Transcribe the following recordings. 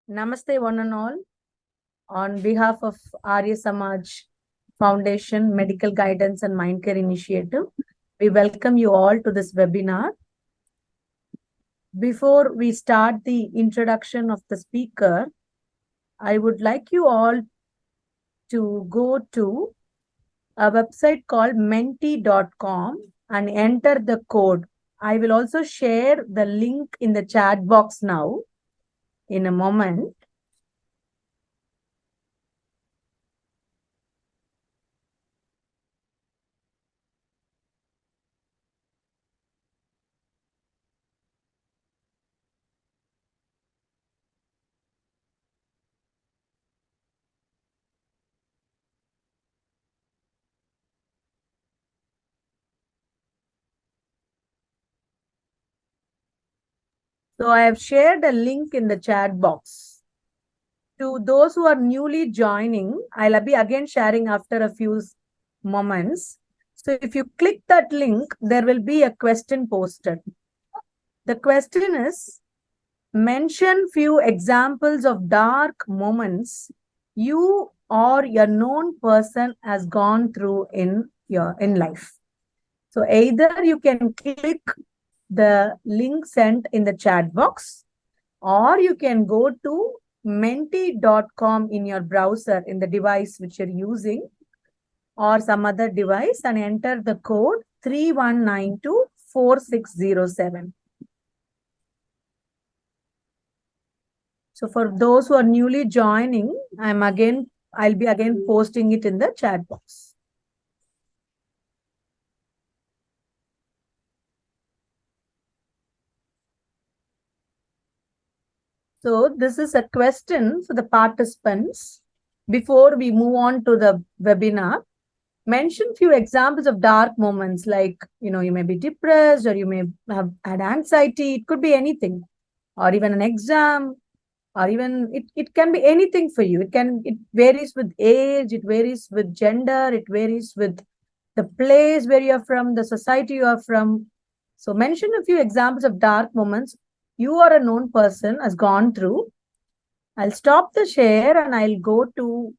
Namaste, one and all. On behalf of Arya Samaj Foundation, Medical Guidance and Mind Care Initiative, we welcome you all to this webinar. Before we start the introduction of the speaker, I would like you all to go to a website called menti.com and enter the code. I will also share the link in the chat box now in a moment. So I have shared a link in the chat box. To those who are newly joining, I'll be again sharing after a few moments. So if you click that link, there will be a question posted. The question is, mention few examples of dark moments you or a known person has gone through in life. So either you can click the link sent in the chat box, or you can go to menti.com in your browser in the device which you're using or some other device and enter the code 31924607. So for those who are newly joining, I'll be again posting it in the chat box. So this is a question for the participants. Before we move on to the webinar, mention few examples of dark moments, like, you may be depressed or you may have had anxiety. It could be anything, or even an exam, or even it can be anything for you. It varies with age, it varies with gender, it varies with the place where you're from, the society you are from. So mention a few examples of dark moments you or a known person has gone through. I'll stop the share and I'll go to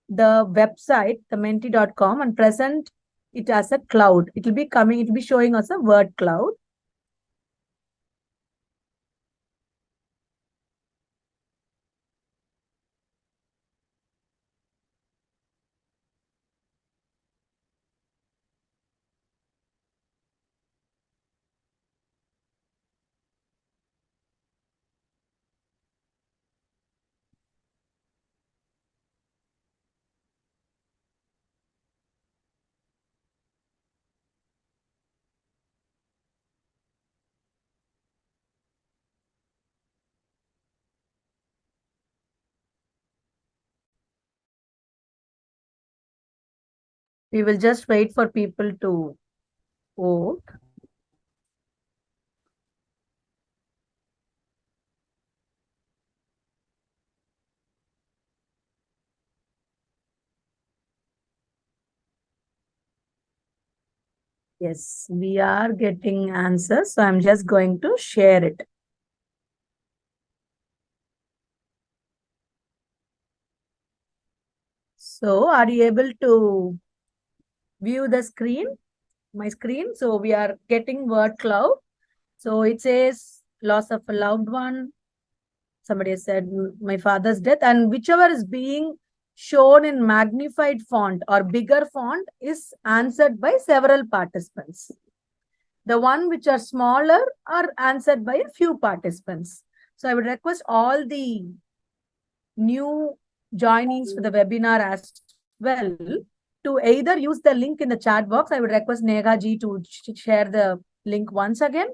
the website, the menti.com, and present it as a cloud. It will be showing us a word cloud. We will just wait for people to vote. Yes, we are getting answers. So I'm just going to share it. So are you able to view the screen, my screen? So we are getting word cloud. So it says loss of a loved one. Somebody has said my father's death, and whichever is being shown in magnified font or bigger font is answered by several participants. The one which are smaller are answered by a few participants. So I would request all the new joinees for the webinar as well to either use the link in the chat box. I would request Nega ji to share the link once again,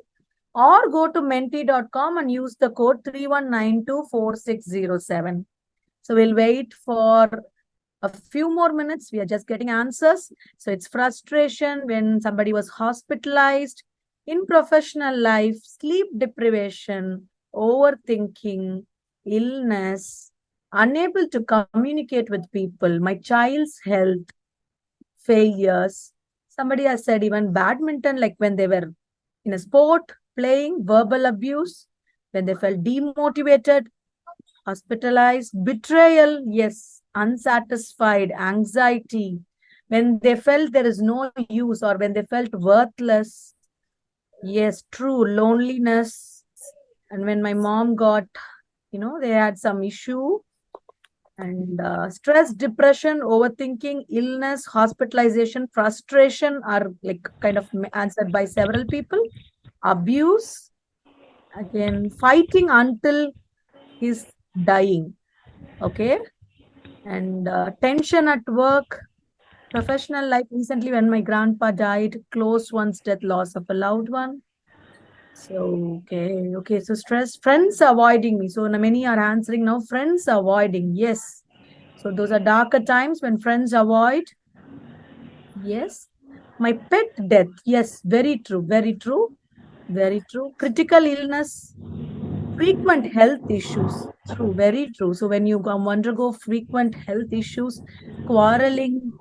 or go to menti.com and use the code 31924607. So we'll wait for a few more minutes. We are just getting answers. So it's frustration when somebody was hospitalized, in professional life, sleep deprivation, overthinking, illness, unable to communicate with people, my child's health, failures. Somebody has said even badminton, like when they were in a sport, playing, verbal abuse, when they felt demotivated, hospitalized, betrayal, yes, unsatisfied, anxiety, when they felt there is no use or when they felt worthless, yes, true, loneliness. And when my mom got, they had some issue, and stress, depression, overthinking, illness, hospitalization, frustration are like kind of answered by several people. Abuse, again, fighting until he's dying. Okay. And tension at work, professional life. Recently, when my grandpa died, close one's death, loss of a loved one. So, okay. So, stress, friends avoiding me. So, many are answering now, friends avoiding. Yes. So, those are darker times when friends avoid. Yes. My pet death. Yes. Very true. Very true. Very true. Critical illness, frequent health issues. True. Very true. So, when you undergo frequent health issues, quarreling,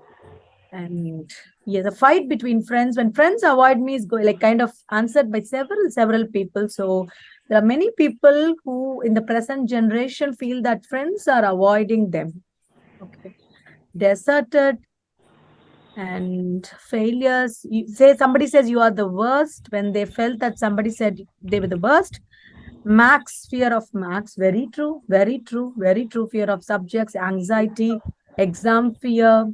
and yeah, the fight between friends, when friends avoid me, is like kind of answered by several people. So there are many people who in the present generation feel that friends are avoiding them. Okay. Deserted and failures. You say somebody says you are the worst when they felt that somebody said they were the worst. Max, fear of max. Very true, very true, very true. Fear of subjects, anxiety, exam fear.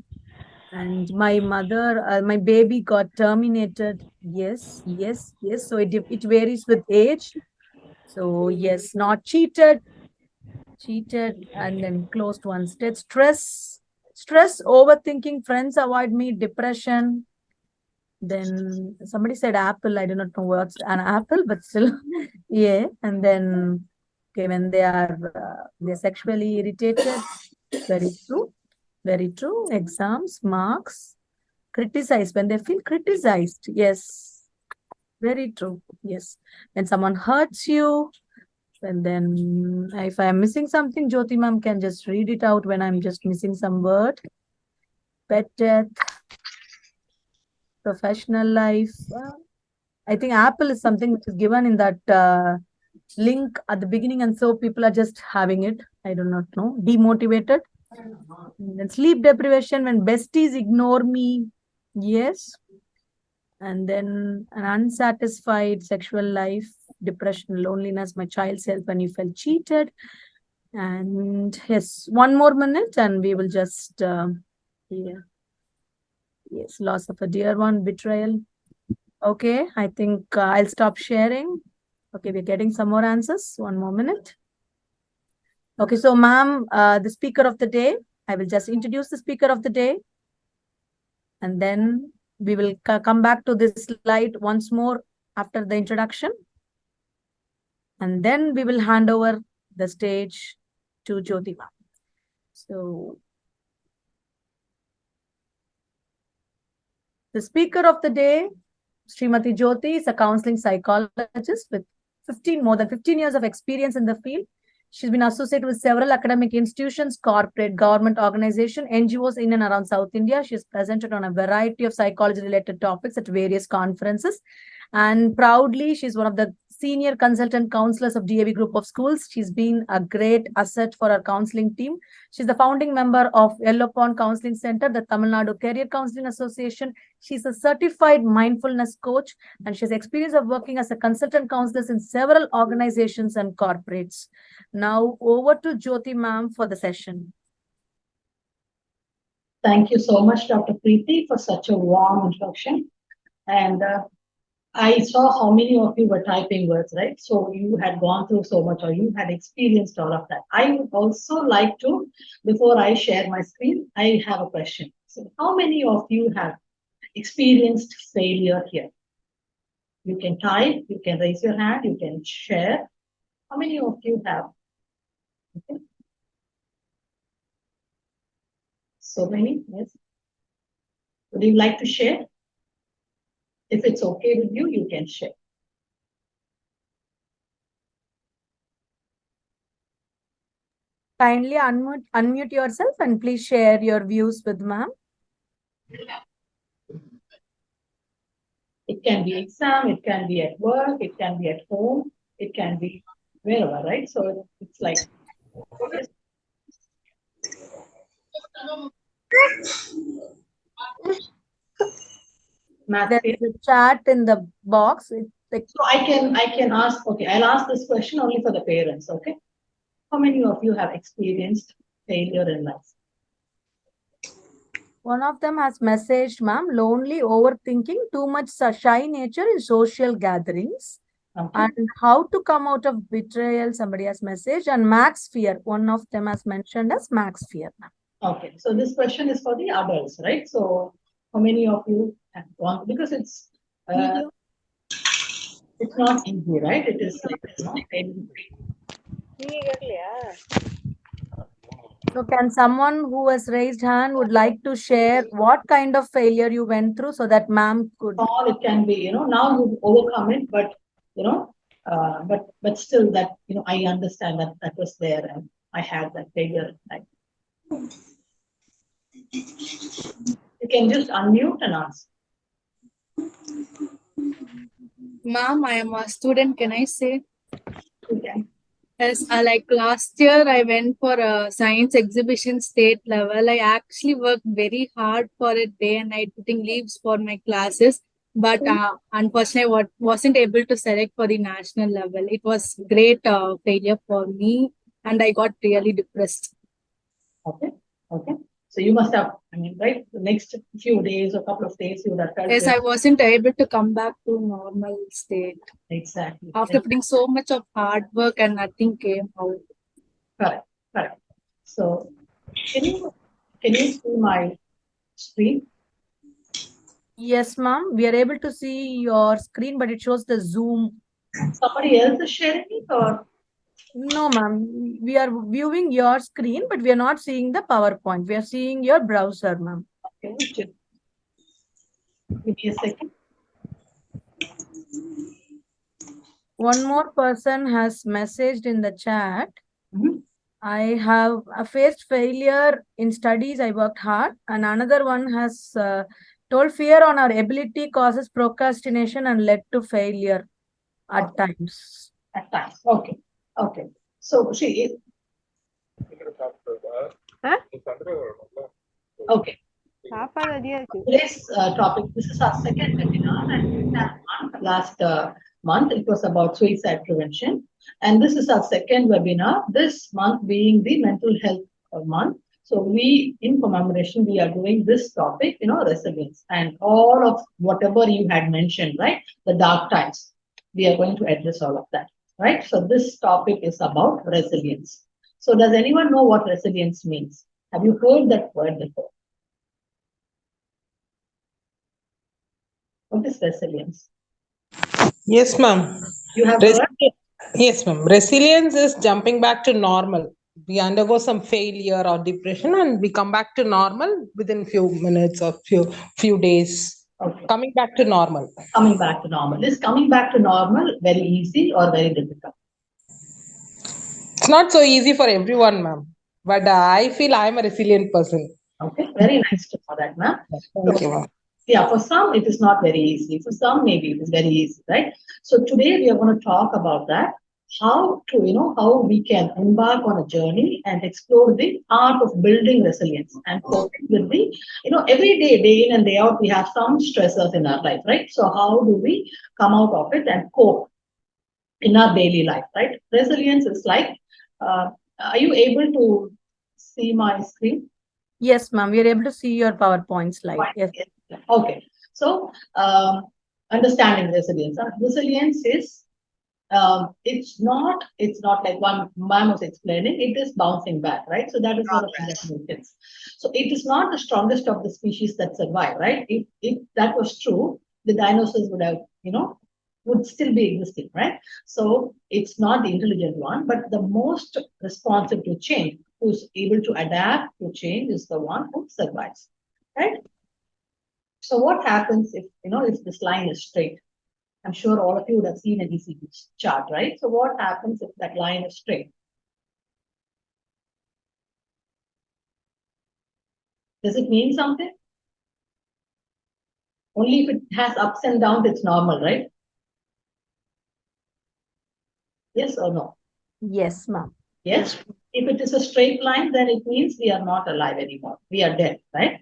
And my mother, my baby got terminated. Yes. So it varies with age. So yes, not cheated, and then closed one state. Stress, overthinking, friends avoid me, depression. Then somebody said apple. I do not know what's an apple, but still, yeah. And then okay, when they're sexually irritated. Very true, very true. Exams, marks, criticize when they feel criticized. Yes, very true. Yes, when someone hurts you, and then if I am missing something, Jyoti ma'am can just read it out when I'm just missing some word. Pet death, professional life. I think apple is something which is given in that link at the beginning, and so people are just having it. I do not know. Demotivated. And then sleep deprivation when besties ignore me. Yes. And then an unsatisfied sexual life, depression, loneliness, my child's health when you felt cheated. And yes, one more minute and we will just, yeah, yes, loss of a dear one, betrayal. Okay, I think I'll stop sharing. Okay, we're getting some more answers. One more minute. Okay, so ma'am, the speaker of the day, I will just introduce the speaker of the day. And then we will come back to this slide once more after the introduction. And then we will hand over the stage to Jyoti ma'am. So the speaker of the day, Srimati Jyoti, is a counseling psychologist with more than 15 years of experience in the field. She's been associated with several academic institutions, corporate, government organizations, NGOs in and around South India. She's presented on a variety of psychology-related topics at various conferences. And proudly, she's one of the senior consultant counselors of DAV Group of Schools. She's been a great asset for our counseling team. She's the founding member of Yellow Pond Counseling Center, the Tamil Nadu Career Counseling Association. She's a certified mindfulness coach, and she has experience of working as a consultant counselor in several organizations and corporates. Now over to Jyoti ma'am for the session. Thank you so much, Dr. Preeti, for such a warm introduction. And I saw how many of you were typing words, right? So you had gone through so much, or you had experienced all of that. I would also like to, before I share my screen, I have a question. So how many of you have experienced failure here? You can type, you can raise your hand, you can share. How many of you have? Okay. So many, yes. Would you like to share? If it's okay with you, you can share. Kindly unmute yourself and please share your views with ma'am. It can be exam, it can be at work, it can be at home, it can be wherever, right? So it's like Math There fail. is a chat in the box. It's like, So I can ask, okay, I'll ask this question only for the parents, okay? How many of you have experienced failure in life? one of them has messaged, ma'am, lonely, overthinking, too much shy nature in social gatherings. Okay. And how to come out of betrayal, somebody has messaged. And max fear, one of them has mentioned as max fear, ma'am. Okay, so this question is for the adults, right? So how many of you have gone, because Video. it's not easy, right? It is like, painful. So can someone who has raised hand would like to share what kind of failure you went through so that ma'am could? All it can be, now you've overcome it, but you know, but still that, I understand that that was there and I had that failure. Like, you can just unmute and ask. Ma'am, I am a student. Can I say? You can. Yes, like last year, I went for a science exhibition state level. I actually worked very hard for it day and night, putting leaves for my classes. But unfortunately, wasn't able to select for the national level. It was great failure for me, and I got really depressed. Okay. Okay. So you must have, I mean, right, the next few days or couple of days, you would have felt Yes, it. I wasn't able to come back to normal state Exactly. after putting so much of hard work and nothing came out. Correct. Correct. So can you see my screen? Yes, ma'am. We are able to see your screen, but it shows the Zoom. Somebody else is sharing it, or No, ma'am. We are viewing your screen, but we are not seeing the PowerPoint. We are seeing your browser, ma'am. okay, just give me a second. One more person has messaged in the chat. Mhm. I have faced failure in studies. I worked hard. And another one has told fear on our ability causes procrastination and led to failure at Okay. times. At times. Okay. Okay. So see, Huh? okay. Today's topic, this is our second webinar, and we had one last month. It was about suicide prevention. And this is our second webinar, this month being the mental health month. So we, in commemoration, we are doing this topic, resilience, and all of whatever you had mentioned, right? The dark times. We are going to address all of that, right? So this topic is about resilience. So does anyone know what resilience means? Have you heard that word before? What is resilience? Yes, ma'am. You have heard? Yes, ma'am. Resilience is jumping back to normal. We undergo some failure or depression and we come back to normal within few minutes or few days. Okay. Coming back to normal. Coming back to normal. Is coming back to normal very easy or very difficult? It's not so easy for everyone, ma'am. But I feel I'm a resilient person. Okay, very nice to know that, ma'am. Thank you, So, ma'am. yeah, for some it is not very easy. For some, maybe it is very easy, right? So today we are going to talk about that. How we can embark on a journey and explore the art of building resilience and coping with every day, day in and day out, we have some stressors in our life, right? So how do we come out of it and cope in our daily life, right? Resilience is like, are you able to see my screen? Yes, ma'am. We are able to see your PowerPoint slide. Fine. Yes. Yes. Okay. So, understanding resilience. Resilience is, it's not like one man was explaining, it is bouncing back, right? So that is one of the definitions. So it is not the strongest of the species that survive, right? If that was true, the dinosaurs would still be existing, right? So it's not the intelligent one, but the most responsive to change, who's able to adapt to change, is the one who survives, right? So what happens if this line is straight? I'm sure all of you would have seen an ECG chart, right? So what happens if that line is straight? Does it mean something? Only if it has ups and downs, it's normal, right? Yes or no? Yes, ma'am. Yes. If it is a straight line, then it means we are not alive anymore. We are dead, right?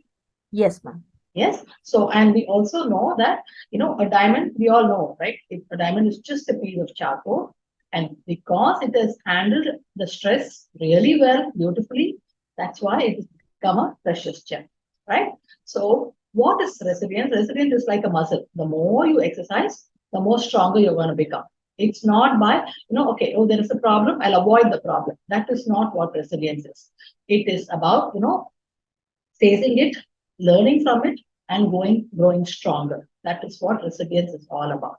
Yes, ma'am. Yes. So, and we also know that, a diamond, we all know, right? A diamond is just a piece of charcoal. And because it has handled the stress really well, beautifully, that's why it has become a precious gem, right? So, what is resilience? Resilience is like a muscle. The more you exercise, the more stronger you're going to become. It's not by, okay, oh, there is a problem, I'll avoid the problem. That is not what resilience is. It is about, facing it, learning from it, and growing stronger. That is what resilience is all about.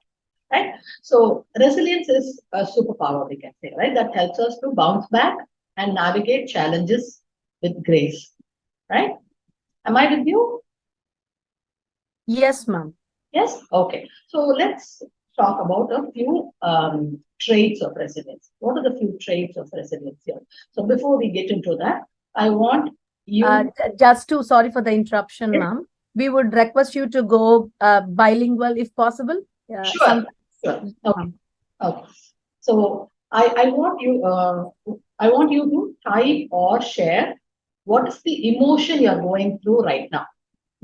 Right? So resilience is a superpower, we can say, right? That helps us to bounce back and navigate challenges with grace. Right? Am I with you? Yes, ma'am. Yes? Okay. So let's talk about a few traits of resilience. What are the few traits of resilience here? So before we get into that, I want you. Sorry for the interruption, ma'am. We would request you to go bilingual if possible. Sure. Sure. Okay. Okay. So I want you to type or share what is the emotion you're going through right now.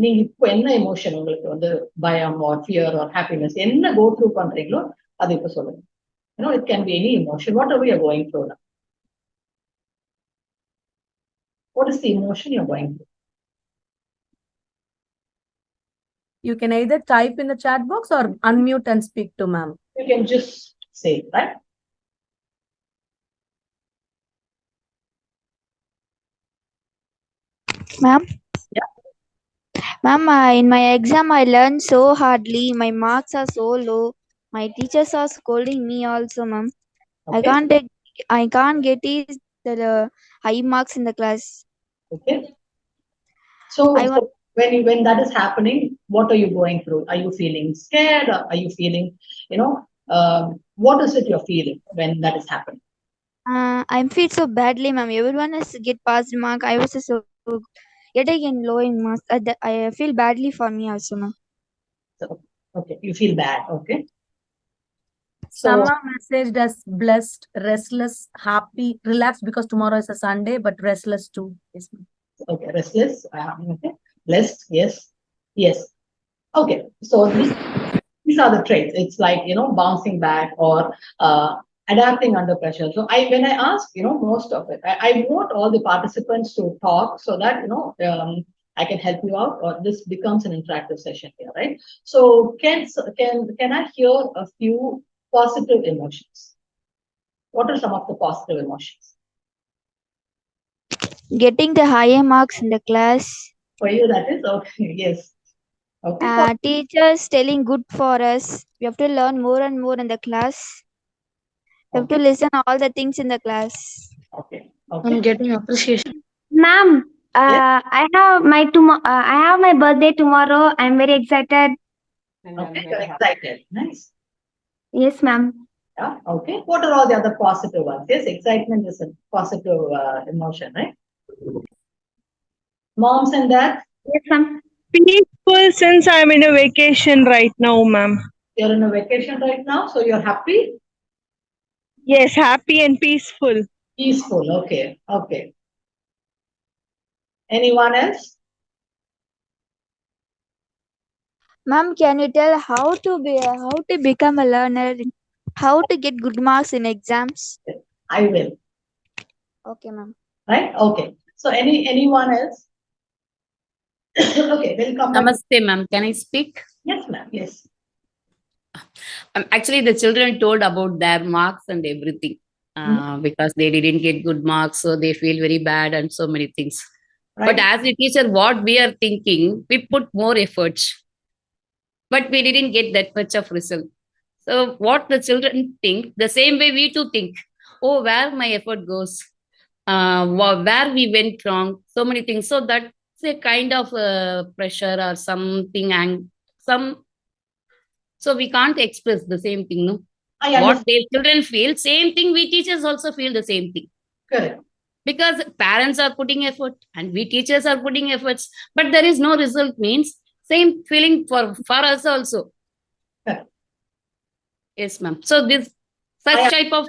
நீங்க இப்போ என்ன emotion உங்களுக்கு வந்து பயம் or fear or happiness என்ன go through பண்றீங்களோ அது இப்போ சொல்லுங்க. It can be any emotion, whatever you're going through now. What is the emotion you're going through? You can either type in the chat box or unmute and speak to ma'am. You can just say, right? Ma'am? Yeah. Ma'am, in my exam I learned so hardly. My marks are so low. My teachers are scolding me also, ma'am. Okay. I can't get the high marks in the class. Okay. So when that is happening, what are you going through? Are you feeling scared? Or are you feeling, what is it you're feeling when that is happening? I feel so badly, ma'am. Everyone has get passed mark. I was so yet again low in marks. I feel badly for me also, ma'am. So, okay, you feel bad. Okay. So Sama messaged us blessed, restless, happy, relaxed because tomorrow is a Sunday, but restless too. Yes, ma'am. okay, restless. Okay, blessed. Yes, yes. Okay, so these are the traits. It's like bouncing back or adapting under pressure. So when I ask, most of it, I want all the participants to talk so that I can help you out, or this becomes an interactive session here, right? So can I hear a few positive emotions? What are some of the positive emotions? Getting the higher marks in the class. For you, that is okay. Yes. Okay. Teachers telling good for us. We have to learn more and more in the class. We have to listen all the things in the class. Okay. Okay. I'm getting appreciation. Ma'am, Yes. I have my birthday tomorrow. I'm very excited. Okay. You're excited. Nice. Yes, ma'am. Yeah. Okay. What are all the other positive ones? Yes, excitement is a positive emotion, right? Moms and dads, Yes, ma'am. Peaceful since I'm in a vacation right now, ma'am. you're in a vacation right now, so you're happy, Yes, happy and peaceful. peaceful. Okay. Okay. Anyone else? Ma'am, can you tell how to become a learner? How to get good marks in exams? I will. Okay, ma'am. Right? Okay. So anyone else? Okay, we'll come back. Namaste, ma'am. Can I speak? Yes, ma'am. Yes. Actually, the children told about their marks and everything because they didn't get good marks, so they feel very bad and so many things. Right. But as a teacher, what we are thinking, we put more efforts, but we didn't get that much of result. So what the children think, the same way we too think. Oh, where my effort goes, where we went wrong, so many things. So that's a kind of pressure or something, and some. So we can't express the same thing, no? What their children feel, same thing we teachers also feel the same thing. Correct. Because parents are putting effort and we teachers are putting efforts, but there is no result means same feeling for us also. Correct. Yes, ma'am. So this such type of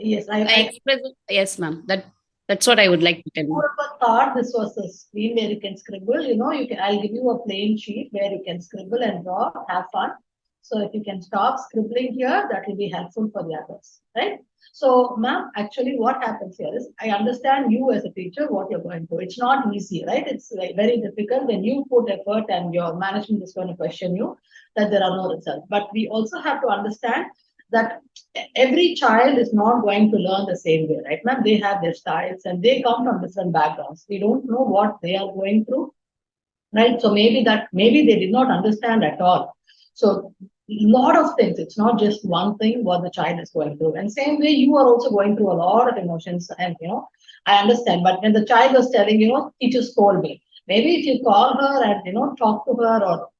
Yes, I express. Yes, ma'am. That's what I would like to tell you. Whoever thought this was a screen where you can scribble, I'll give you a plain sheet where you can scribble and draw, have fun. So if you can stop scribbling here, that will be helpful for the others, right? So, ma'am, actually what happens here is, I understand you as a teacher, what you're going through. It's not easy, right? It's like very difficult when you put effort and your management is going to question you that there are no results. But we also have to understand that every child is not going to learn the same way, right, ma'am? They have their styles and they come from different backgrounds. We don't know what they are going through, right? So maybe they did not understand at all. So lot of things. It's not just one thing what the child is going through. And same way, you are also going through a lot of emotions. And I understand. But when the child was telling, teacher scold me. Maybe if you call her and talk to her, or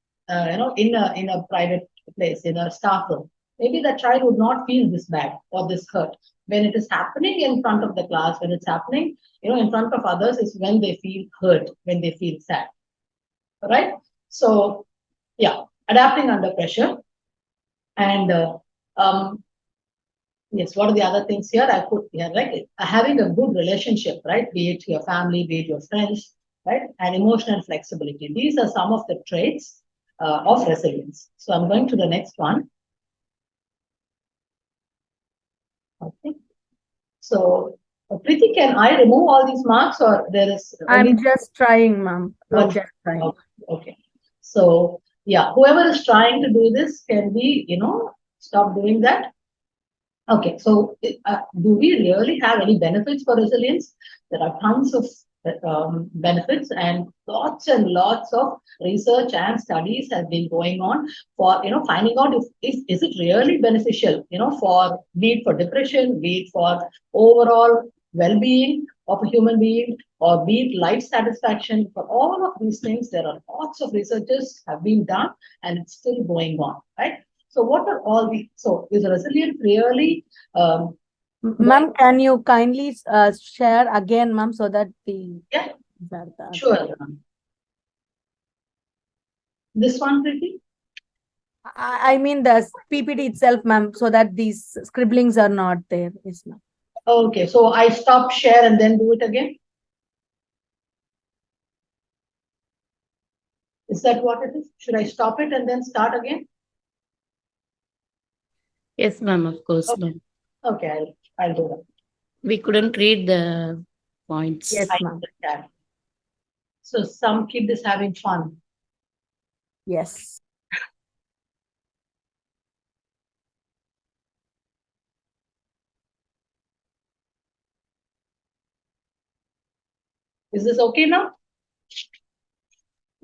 in a private place, in a staff room, maybe the child would not feel this bad or this hurt. When it is happening in front of the class, when it's happening, in front of others, is when they feel hurt, when they feel sad. Right? So, yeah, adapting under pressure. And yes, what are the other things here? I put here, right? Having a good relationship, right? Be it your family, be it your friends, right? And emotional flexibility. These are some of the traits of resilience. So I'm going to the next one. Okay. So, Preeti, can I remove all these marks, or there is? I'm just trying, ma'am. I'm just trying. Okay. So, yeah, whoever is trying to do this, can we, stop doing that? Okay, so do we really have any benefits for resilience? There are tons of benefits, and lots of research and studies have been going on for finding out if is it really beneficial, for be it for depression, be it for overall well-being of a human being, or be it life satisfaction. For all of these things, there are lots of researches have been done, and it's still going on, right? So what are all these? So is resilience really? Ma'am, can you kindly share again, ma'am, so that the Sure. This one, Preeti? I mean the PPT itself, ma'am, so that these scribblings are not there. Yes, ma'am. Okay, so I stop share and then do it again. Is that what it is? Should I stop it and then start again? Yes, ma'am, of course, Okay. ma'am. Okay, I'll do that. We couldn't read the points. Yes, I ma'am. understand. So some kid is having fun. Yes. Is this okay now?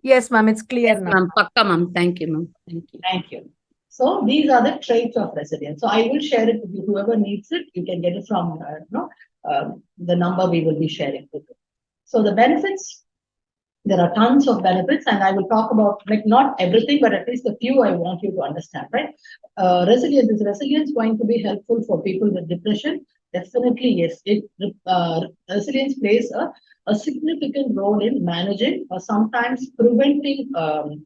Yes, ma'am, it's clear Yes, now. ma'am. Pakka, ma'am. Thank you, ma'am. Thank you. Thank you. So these are the traits of resilience. So I will share it with you. Whoever needs it, you can get it from the number we will be sharing with you. So the benefits, there are tons of benefits, and I will talk about not everything, but at least a few I want you to understand, right? Resilience, is resilience going to be helpful for people with depression? Definitely, yes. Resilience plays a significant role in managing or sometimes preventing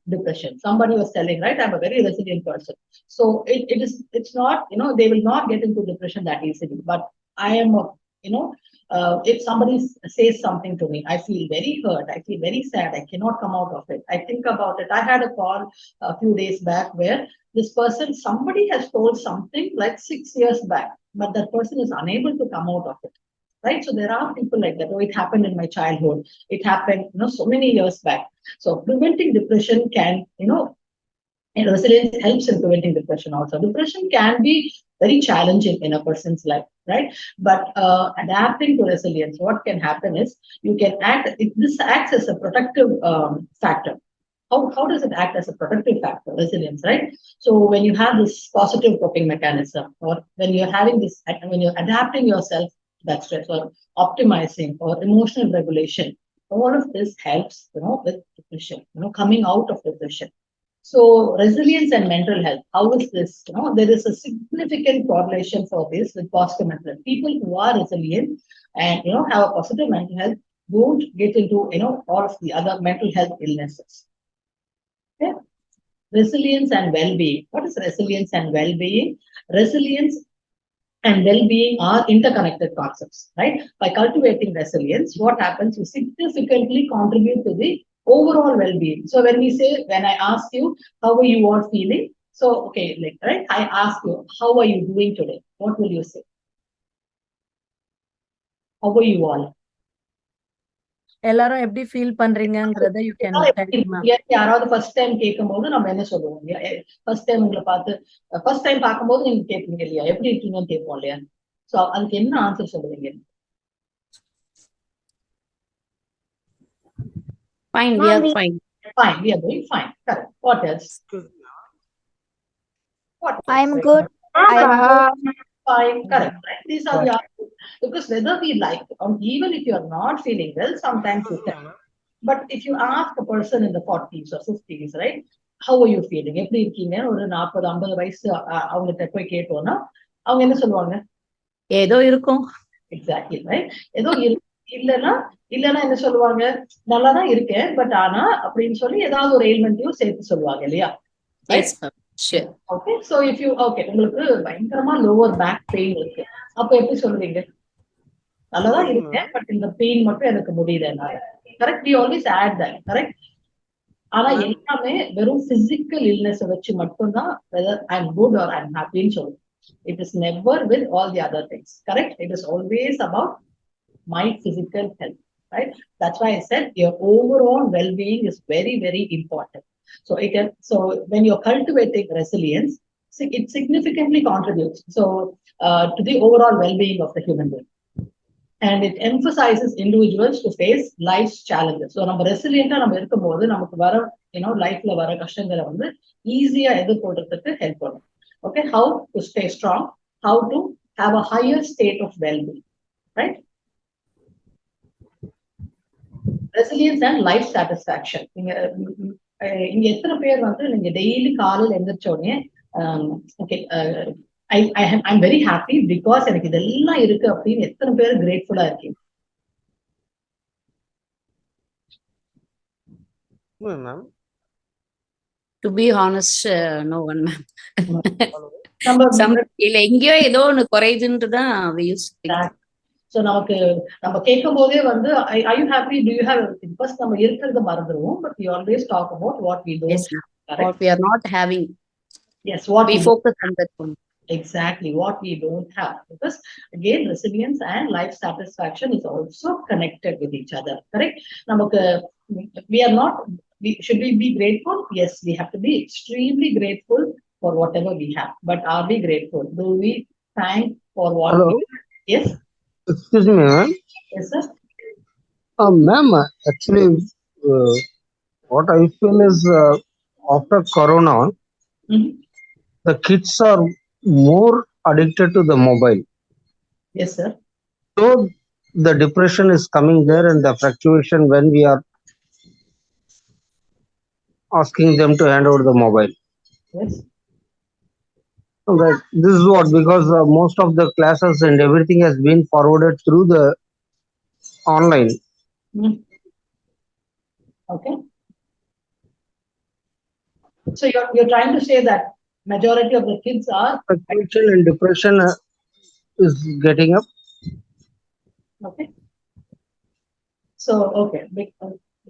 depression. Somebody was telling, right, I'm a very resilient person. So it's not, they will not get into depression that easily, but I am if somebody says something to me, I feel very hurt, I feel very sad, I cannot come out of it. I think about it. I had a call a few days back where this person, somebody has told something like 6 years back, but that person is unable to come out of it. Right? So there are people like that. Oh, it happened in my childhood. It happened, so many years back. So preventing depression can, and resilience helps in preventing depression also. Depression can be very challenging in a person's life, right? But adapting to resilience, what can happen is you can this acts as a protective factor. How does it act as a protective factor, resilience, right? So when you have this positive coping mechanism, or when you're adapting yourself to that stress, or optimizing, or emotional regulation, all of this helps, with depression, coming out of depression. So resilience and mental health, how is this? There is a significant correlation for this with positive mental health. People who are resilient and have a positive mental health don't get into all of the other mental health illnesses. Okay? Resilience and well-being. What is resilience and well-being? Resilience and well-being are interconnected concepts, right? By cultivating resilience, what happens? You significantly contribute to the overall well-being. So when I ask you, how are you all feeling? So, okay, like, right? I ask you, how are you doing today? What will you say? How are you all? எல்லாரும் எப்படி feel பண்றீங்கங்கறத you can tell me. யாராவது first time கேட்கும்போது நம்ம என்ன சொல்லுவோம்? First time உங்களை பார்த்து ஃபர்ஸ்ட் டைம் பார்க்கும்போது நீங்க கேட்பீங்க இல்லையா, எப்படி இருக்கீங்கன்னு கேட்போம் இல்லையா? சோ அதுக்கு என்ன ஆன்சர் சொல்லுவீங்க? Fine, we are fine. Fine, we are doing fine. Correct. What else? What else? I'm good. I'm good. Fine. Correct. Right? These are the answers. Because whether we like, even if you are not feeling well, sometimes you can. But if you ask a person in the 40s or 50s, right? How are you feeling? எப்படி இருக்கீங்க? ஒரு 40-50 வயசு அவங்ககிட்ட போய் கேட்டோம்னா அவங்க என்ன சொல்லுவாங்க? ஏதோ இருக்கும். Exactly, right? ஏதோ இல்லைன்னா என்ன சொல்லுவாங்க? நல்லாதான் இருக்கேன், பட் ஆனா அப்படின்னு சொல்லி ஏதாவது ஒரு எலிமெண்ட்டையும் சேர்த்து சொல்லுவாங்க இல்லையா? ஓகே, சோ இஃப் யூ உங்களுக்கு பயங்கரமா லோவர் பேக் பெயின் இருக்கு, அப்ப எப்படி சொல்லுவீங்க? நல்லாதான் இருக்கேன், பட் இந்த பெயின் மட்டும் எனக்கு முடியல என்னால. Correct? We always add that, correct? ஆனா எல்லாமே வெறும் பிசிக்கல் இல்னஸ் வச்சு மட்டும்தான் whether I am good or I am ஹாப்பின்னு சொல்லுவோம். It is never with all the other things, correct? It is always about my physical health, right? That's why I said your overall well-being is very, very important. So when you're cultivating resilience, it significantly contributes to the overall well-being of the human being. And it emphasizes individuals to face life's challenges. So நம்ம ரெசிலியண்டா நம்ம இருக்கும்போது நமக்கு வர லைஃப்ல வர கஷ்டங்களை வந்து ஈஸியா எதிர்கொள்றதுக்கு ஹெல்ப் பண்ணும். Okay, how to stay strong, how to have a higher state of well-being, right? Resilience and life satisfaction. இங்க எத்தனை பேர் வந்து நீங்க டெய்லி காலையில எந்திரிச்ச உடனே okay I'm very happy because எனக்கு இதெல்லாம் இருக்கு அப்படின்னு எத்தனை பேர் கிரேட்ஃபுல்லா இருக்கீங்க? Ma'am. To be honest, no one, ma'am. எங்கேயோ ஏதோ ஒண்ணு குறையுதுன்றதான் we used to think. So நமக்கு நம்ம கேட்கும் போதே வந்து are you happy, do you have everything? First நம்ம இருக்கிறத மறந்துடுவோம், but we always talk about what we don't have, what we are not having. Yes, what we focus on that one. Exactly, what we don't have. Because again, resilience and life satisfaction is also connected with each other, correct? நமக்கு should we be grateful? Yes, we have to be extremely grateful for whatever we have. But are we grateful? Do we thank for what we have? Yes? Excuse me, ma'am. Yes, sir? Ma'am, actually, what I feel is after Corona, the kids are more addicted to the mobile. Yes, sir. So the depression is coming there and the fluctuation when we are asking them to hand over the mobile. Yes. Okay. This is what, because most of the classes and everything has been forwarded through the online. Okay. So you're trying to say that majority of the kids are fluctuation and depression is getting up. Okay. So okay.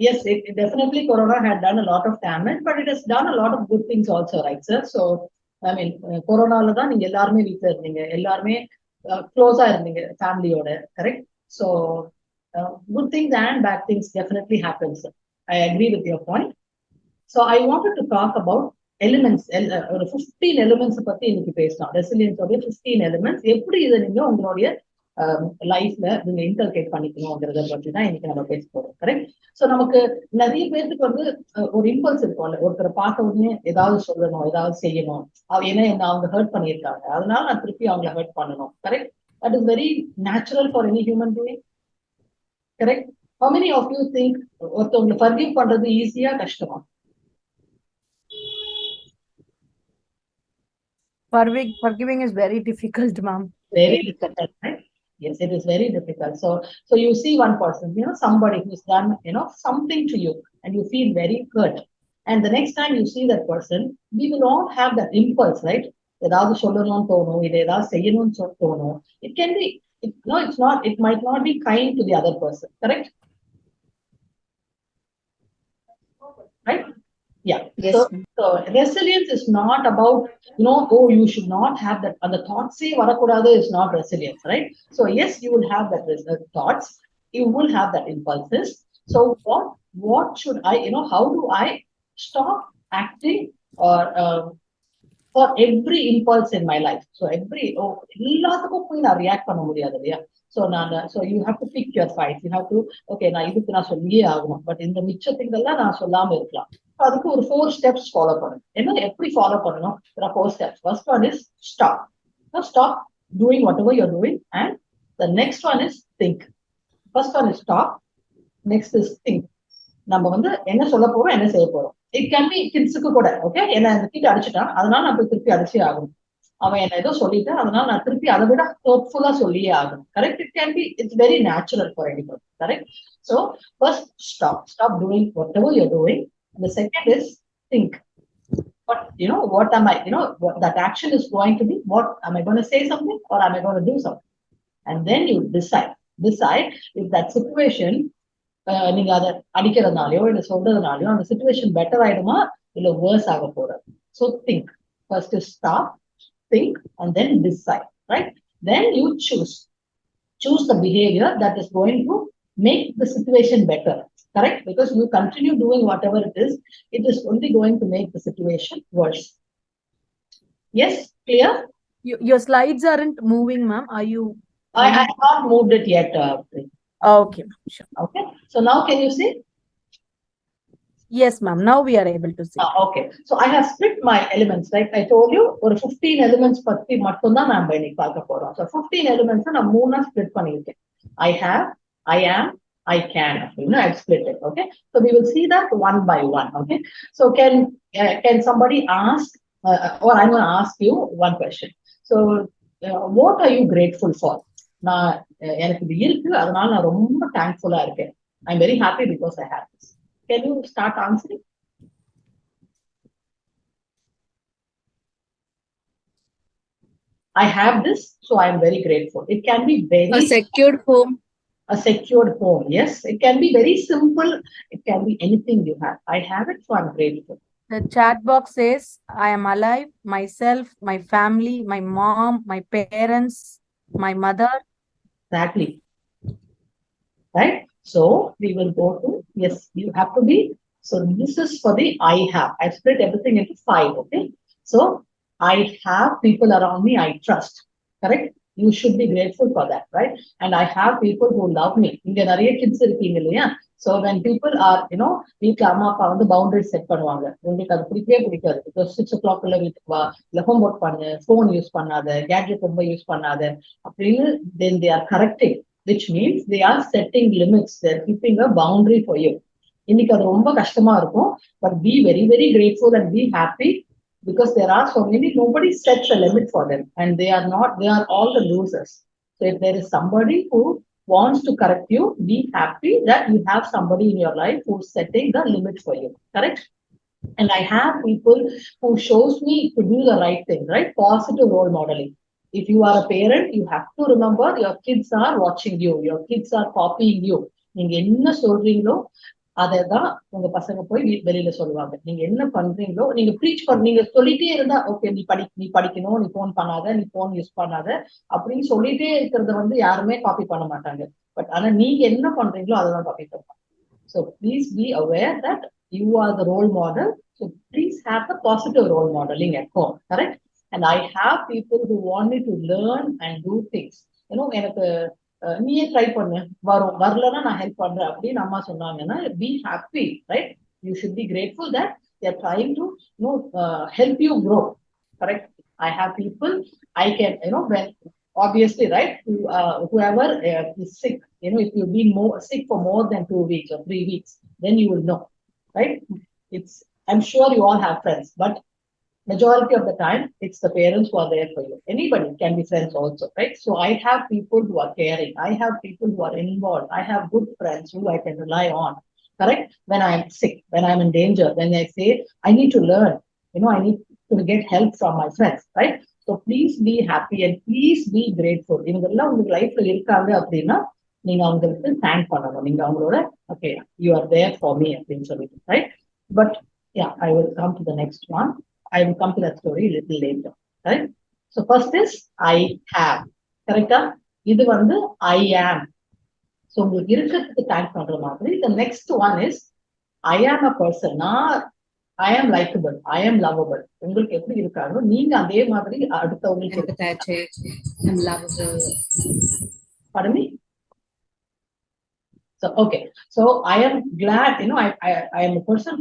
Yes, definitely Corona had done a lot of damage, but it has done a lot of good things also, right, sir? So I mean, கொரோனால தான் நீங்க எல்லாருமே வீட்டுல இருந்தீங்க, எல்லாருமே க்ளோஸா இருந்தீங்க ஃபேமிலியோட, correct? So good things and bad things definitely happens. I agree with your point. So I wanted to talk about elements, ஒரு 15 elements பத்தி இன்னைக்கு பேசலாம். ரெசிலியன்ஸ் ஓட 15 elements எப்படி இதை நீங்க உங்களுடைய லைஃப்ல நீங்க இன்டர்கேட் பண்ணிக்கணும்ங்கிறத பற்றி தான் இன்னைக்கு நம்ம பேச போறோம், கரெக்ட்? ஸோ நமக்கு நிறைய பேருக்கு வந்து ஒரு இம்பல்ஸ் இருக்கும்ல, ஒருத்தரை பார்த்த உடனே ஏதாவது சொல்லணும், ஏதாவது செய்யணும், ஏன்னா என்ன அவங்க ஹர்ட் பண்ணியிருக்காங்க, அதனால நான் திருப்பி அவங்களை ஹர்ட் பண்ணணும், correct? That is very natural for any human being, correct? How many of you think ஒருத்தவங்களை ஃபர்கிவ் பண்றது ஈஸியா கஷ்டமா? Forgiving is very difficult, ma'am. Very difficult, right? Yes, it is very difficult. So you see one person, somebody who's done, something to you and you feel very hurt. And the next time you see that person, we will all have that impulse, right? ஏதாவது சொல்லணும்னு தோணும், இதை ஏதாவது செய்யணும்னு தோணும். It can be, it's not, it might not be kind to the other person, correct? Right? Yeah. Yes, So resilience is not about, oh, you should not have that. And the thoughts say varakuradu is not resilience, right? So yes, you will have that thoughts. You will have that impulses. So what should I, how do I stop acting or for every impulse in my life? So எல்லாத்துக்கும் போய் நான் react பண்ண முடியாது இல்லையா? So you have to pick your fights. You have to, okay, நான் இதுக்கு நான் சொல்லியே ஆகணும், பட் இந்த மிச்சத்துக்கெல்லாம் நான் சொல்லாம இருக்கலாம். அதுக்கு ஒரு 4 steps ஃபாலோ பண்ணணும். என்ன எப்படி ஃபாலோ பண்ணணும்? There are 4 steps. First one is stop. Now stop doing whatever you're doing, and the next one is think. First one is stop. Next is think. நம்ம வந்து என்ன சொல்ல போறோம், என்ன செய்ய போறோம். It can be கிட்ஸுக்கு கூட, ஓகே, என்ன இந்த கிட் அடிச்சுட்டான், அதனால நான் போய் திருப்பி அடிச்சே ஆகணும். அவன் என்ன ஏதோ சொல்லிட்டு அதனால நான் திருப்பி அதை விட ஹர்ட்ஃபுல்லா சொல்லியே ஆகணும். Correct? It can be, it's very natural for anybody. Correct? So first stop doing whatever you're doing. And the second is think. What am I, what that action is going to be? What am I going to say something, or am I going to do something? And then you decide if that situation, நீங்க அதை அடிக்கிறதுனாலயோ இல்ல சொல்றதுனாலயோ அந்த situation better ஆயிடுமா இல்ல verse ஆக போறது. So think. First is stop, think, and then decide, right? Then you choose the behavior that is going to make the situation better. Correct? Because you continue doing whatever it is only going to make the situation worse. Yes, clear? Your slides aren't moving, ma'am. Are you? I have not moved it yet. Okay, sure. Okay. So now can you see? Yes, ma'am. Now we are able to see. Okay. So I have split my elements, right? I told you ஒரு 15 elements பத்தி மட்டும் தான் நாம இன்னைக்கு பார்க்க போறோம். So 15 elements நான் மூணா ஸ்ப்ளிட் பண்ணிருக்கேன். I have, I am, I can. I've split it. Okay. So we will see that one by one. Okay. So can somebody ask, or I'm going to ask you one question. So what are you grateful for? நான் எனக்கு இது இருக்கு, அதனால நான் ரொம்ப தேங்க்ஃபுல்லா இருக்கேன். I'm very happy because I have this. Can you start answering? I have this, so I am very grateful. It can be very A secured home. A secured home. Yes, it can be very simple. It can be anything you have. I have it, so I'm grateful. The chat box says, I am alive, myself, my family, my mom, my parents, my mother. Exactly. Right? So we will go to, yes, you have to be. So this is for the I have. I split everything into 5. Okay. So I have people around me I trust. Correct? You should be grateful for that, right? And I have people who love me. Inga nariya kids irukeenga illaya? So when people are, வீட்ல அம்மா அப்பா வந்து boundary set பண்ணுவாங்க, உங்களுக்கு அது பிடிக்கவே பிடிக்காது, because 6 o'clock வீட்டுக்கு வா, இல்ல ஹோம் ஒர்க் பண்ணு, போன் யூஸ் பண்ணாத, கேட்ஜெட் ரொம்ப யூஸ் பண்ணாத அப்படின்னு then they are correcting, which means they are setting limits. They are keeping a boundary for you. இன்னைக்கு அது ரொம்ப கஷ்டமா இருக்கும், but be very very grateful and be happy, because there are so many, nobody sets a limit for them, and they are all the losers. So if there is somebody who wants to correct you, be happy that you have somebody in your life who's setting the limit for you. Correct? And I have people who shows me to do the right thing, right? Positive role modeling. If you are a parent, you have to remember your kids are watching you, your kids are copying you. நீங்க என்ன சொல்றீங்களோ அதைதான் உங்க பசங்க போய் வெளியில சொல்லுவாங்க. நீங்க என்ன பண்றீங்களோ, நீங்க ப்ரீச் நீங்க சொல்லிட்டே இருந்தா, ஓகே நீ படிக்கணும், நீ போன் பண்ணாத, நீ போன் யூஸ் பண்ணாத அப்படின்னு சொல்லிட்டே இருக்கிறத வந்து யாருமே காப்பி பண்ண மாட்டாங்க. பட் ஆனா நீங்க என்ன பண்றீங்களோ அதான் காப்பி பண்ணுவாங்க. So please be aware that you are the role model. So please have the positive role modeling at home. Correct? And I have people who want me to learn and do things. எனக்கு நீயே try பண்ணு, வரலன்னா நான் help பண்றேன் அப்படின்னு அம்மா சொன்னாங்கன்னா, be happy, right? You should be grateful that they are trying to help you grow. Correct? I have people I can, when obviously, right, whoever is sick, if you've been sick for more than 2 weeks or 3 weeks, then you will know, right? I'm sure you all have friends, but majority of the time, it's the parents who are there for you. Anybody can be friends also, right? So I have people who are caring. I have people who are involved. I have good friends who I can rely on. Correct? When I am sick, when I'm in danger, when I say, I need to learn, I need to get help from my friends, right? So please be happy and please be grateful. இவங்கெல்லாம் உங்க லைஃப்ல இருக்காங்க அப்படின்னா நீங்க அவங்களுக்கு thank பண்ணணும். நீங்க அவங்களோட okay you are there for me அப்படின்னு சொல்லிட்டு, right? But I will come to the next one. I will come to that story little later, right? So first is I have. கரெக்டா? இது வந்து ஐ ஆம். ஸோ உங்களுக்கு இருக்கிறதுக்கு தேங்க் பண்ற மாதிரி. த நெக்ஸ்ட் ஒன் இஸ் ஐ ஆம் அ பர்சன். நான் ஐ ஆம் லைக்கபிள், ஐ ஆம் லவபிள். உங்களுக்கு எப்படி இருக்காங்களோ நீங்க அதே மாதிரி அடுத்தவங்களுக்கு. Pardon me? So, okay. So I am glad, I am a person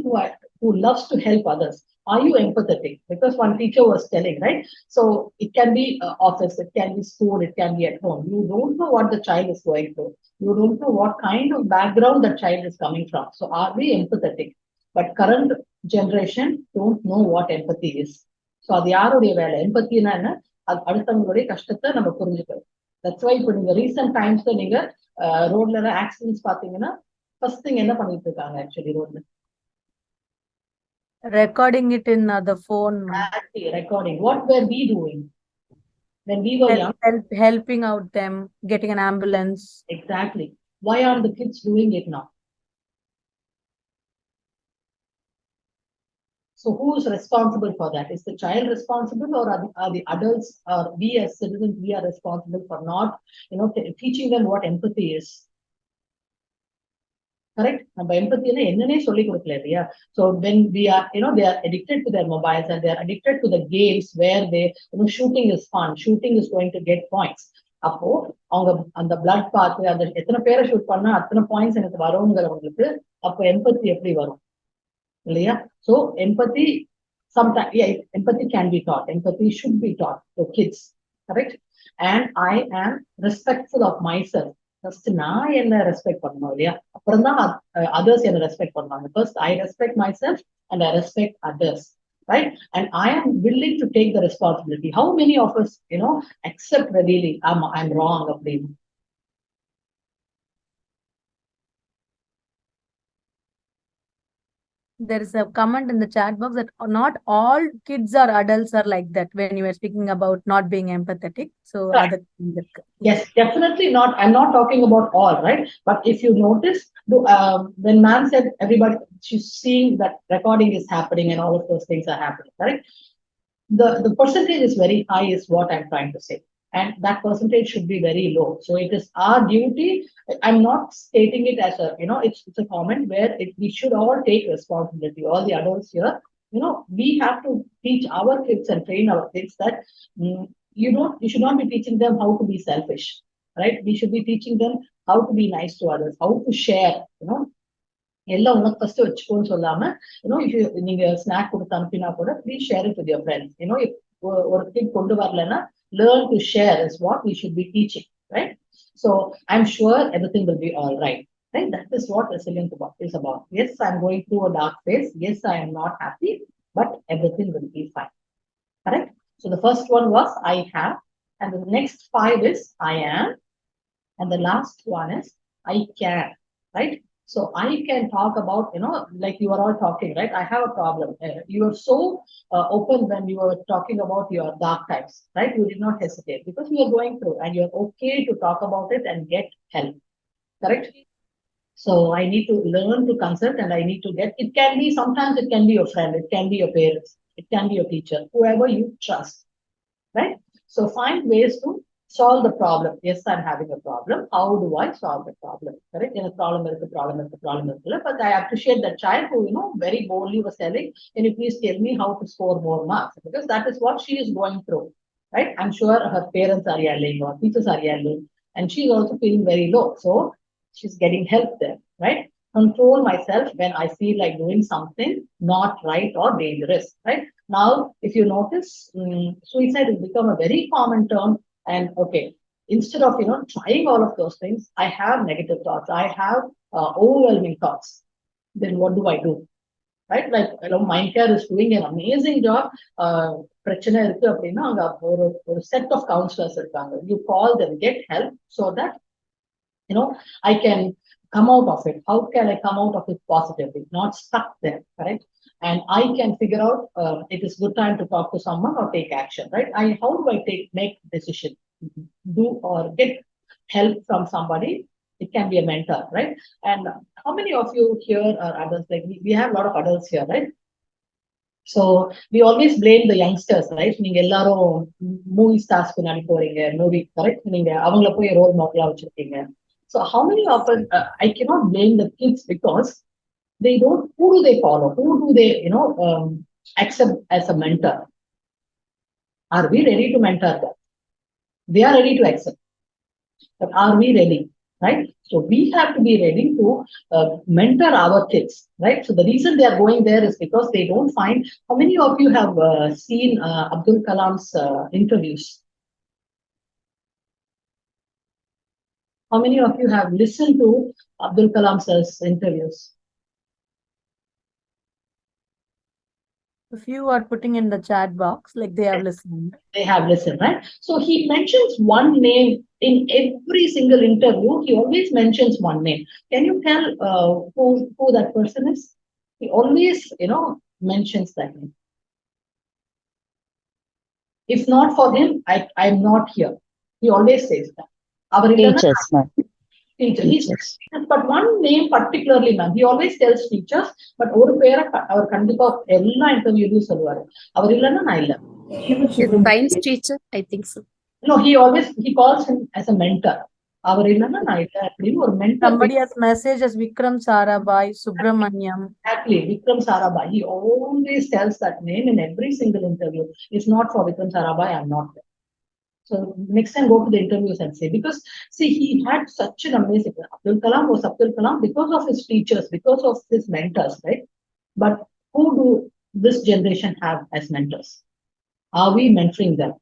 who loves to help others. Are you empathetic? Because one teacher was telling, right? So it can be office, it can be school, it can be at home. You don't know what the child is going through. You don't know what kind of background the child is coming from. So are we empathetic? But current generation don't know what empathy is. So அது யாருடைய வேலை? எம்பத்தினா என்ன? அடுத்தவங்களுடைய கஷ்டத்தை நம்ம புரிஞ்சுக்கணும். That's why இப்போ நீங்க ரீசெண்ட் டைம்ஸ்ல நீங்க ரோட்ல ஆக்சிடென்ட்ஸ் பாத்தீங்கன்னா ஃபர்ஸ்ட் திங் என்ன பண்ணிட்டு இருக்காங்க ஆக்சுவலி ரோட்ல? Recording it in the phone. Recording. What were we doing when we were young? Helping out them, getting an ambulance. Exactly. Why are the kids doing it now? So who is responsible for that? Is the child responsible, or are the adults, or we as citizens, we are responsible for not, teaching them what empathy is? Correct? நம்ம எம்பத்தினா என்னன்னே சொல்லி கொடுக்கல இல்லையா? So when we are, they are addicted to their mobiles and they are addicted to the games where they, shooting is fun, shooting is going to get points. அப்போ அவங்க அந்த blood பார்த்து அந்த எத்தனை பேரை ஷூட் பண்ணா அத்தனை பாயிண்ட்ஸ் எனக்கு வருங்கிறவங்களுக்கு அப்போ எம்பத்தி எப்படி வரும் இல்லையா? So empathy, sometimes, empathy can be taught. Empathy should be taught to kids, correct? And I am respectful of myself. First நான் என்ன ரெஸ்பெக்ட் பண்ணணும் இல்லையா? அப்புறம் தான் others என்ன ரெஸ்பெக்ட் பண்ணுவாங்க. First I respect myself and I respect others, right? And I am willing to take the responsibility. How many of us, accept readily I'm wrong அப்படின்னு? There is a comment in the chat box that not all kids or adults are like that when you were speaking about not being empathetic. So, right. Yes, definitely not. I'm not talking about all, right? But if you notice, when ma'am said everybody, she's seeing that recording is happening and all of those things are happening, right? The percentage is very high is what I'm trying to say. And that percentage should be very low. So it is our duty. I'm not stating it as a, it's a comment where we should all take responsibility. All the adults here, we have to teach our kids and train our kids that you should not be teaching them how to be selfish, right? We should be teaching them how to be nice to others, how to share, எல்லாம் உனக்கு first வச்சுக்கோன்னு சொல்லாம, நீங்க snack கொடுத்து அனுப்பினா கூட please share it with your friends. ஒரு kit கொண்டு வரலன்னா learn to share is what we should be teaching, right? So I'm sure everything will be all right. That is what resilience is about. Yes, I'm going through a dark phase. Yes, I am not happy, but everything will be fine. Correct? So the first one was I have, and the next 5 is I am, and the last one is I can, right? So I can talk about, like you are all talking, right? I have a problem. You are so open when you were talking about your dark times, right? You did not hesitate because you are going through and you're okay to talk about it and get help, correct? So I need to learn to consult and I need to get, it can be, sometimes it can be your friend, it can be your parents, it can be your teacher, whoever you trust, right? So find ways to solve the problem. Yes, I'm having a problem. How do I solve the problem? Correct? In a problem is the problem. But I appreciate that child who, very boldly was telling, can you please tell me how to score more marks? Because that is what she is going through, right? I'm sure her parents are yelling or teachers are yelling, and she's also feeling very low. So she's getting help there, right? Control myself when I feel like doing something not right or dangerous, right? Now, if you notice, suicide has become a very common term. And okay, instead of, trying all of those things, I have negative thoughts. I have overwhelming thoughts. Then what do I do? Right? Like, Mindcare is doing an amazing job. பிரச்சனை இருக்கு அப்படின்னா அங்க ஒரு set of counselors இருக்காங்க. You call them, get help so that, I can come out of it. How can I come out of it positively? Not stuck there, correct? and I can figure out it is good time to talk to someone or take action, right? How do I make decision, do or get help from somebody? It can be a mentor, right? And how many of you here are adults? Like we have a lot of adults here, right? So we always blame the youngsters, right? நீங்க எல்லாரும் movie stars பின்னாடி போறீங்க, movie correct, நீங்க அவங்கள போய் role மாடலா வச்சிருக்கீங்க. So how many of us, I cannot blame the kids because they don't, who do they follow? Who do they, accept as a mentor? Are we ready to mentor them? They are ready to accept, but are we ready? Right? So we have to be ready to mentor our kids, right? So the reason they are going there is because they don't find. How many of you have seen Abdul Kalam's interviews? How many of you have listened to Abdul Kalam's interviews? A few are putting in the chat box, like they have listened. They have listened, right? So he mentions one name in every single interview. He always mentions one name. Can you tell who that person is? He always, mentions that name. If not for him, I'm not here. He always says that. Teachers, ma'am. Teachers. But one name particularly, ma'am, he always tells teachers, but ஒரு பேரை அவர் கண்டிப்பா எல்லா இன்டர்வியூலையும் சொல்லுவாரு. அவர் இல்லைன்னா நான் இல்லை. Science teacher, I think so. No, he calls him as a mentor. அவர் இல்லைன்னா நான் இல்லை அப்படின்னு ஒரு mentor. Somebody has messaged as Vikram Sarabhai, Subramaniam. Exactly, Vikram Sarabhai. He always tells that name in every single interview. If not for Vikram Sarabhai, I'm not there. So next time go to the interviews and say, because see, he had such an amazing, Abdul Kalam was Abdul Kalam because of his teachers, because of his mentors, right? But who do this generation have as mentors? Are we mentoring them,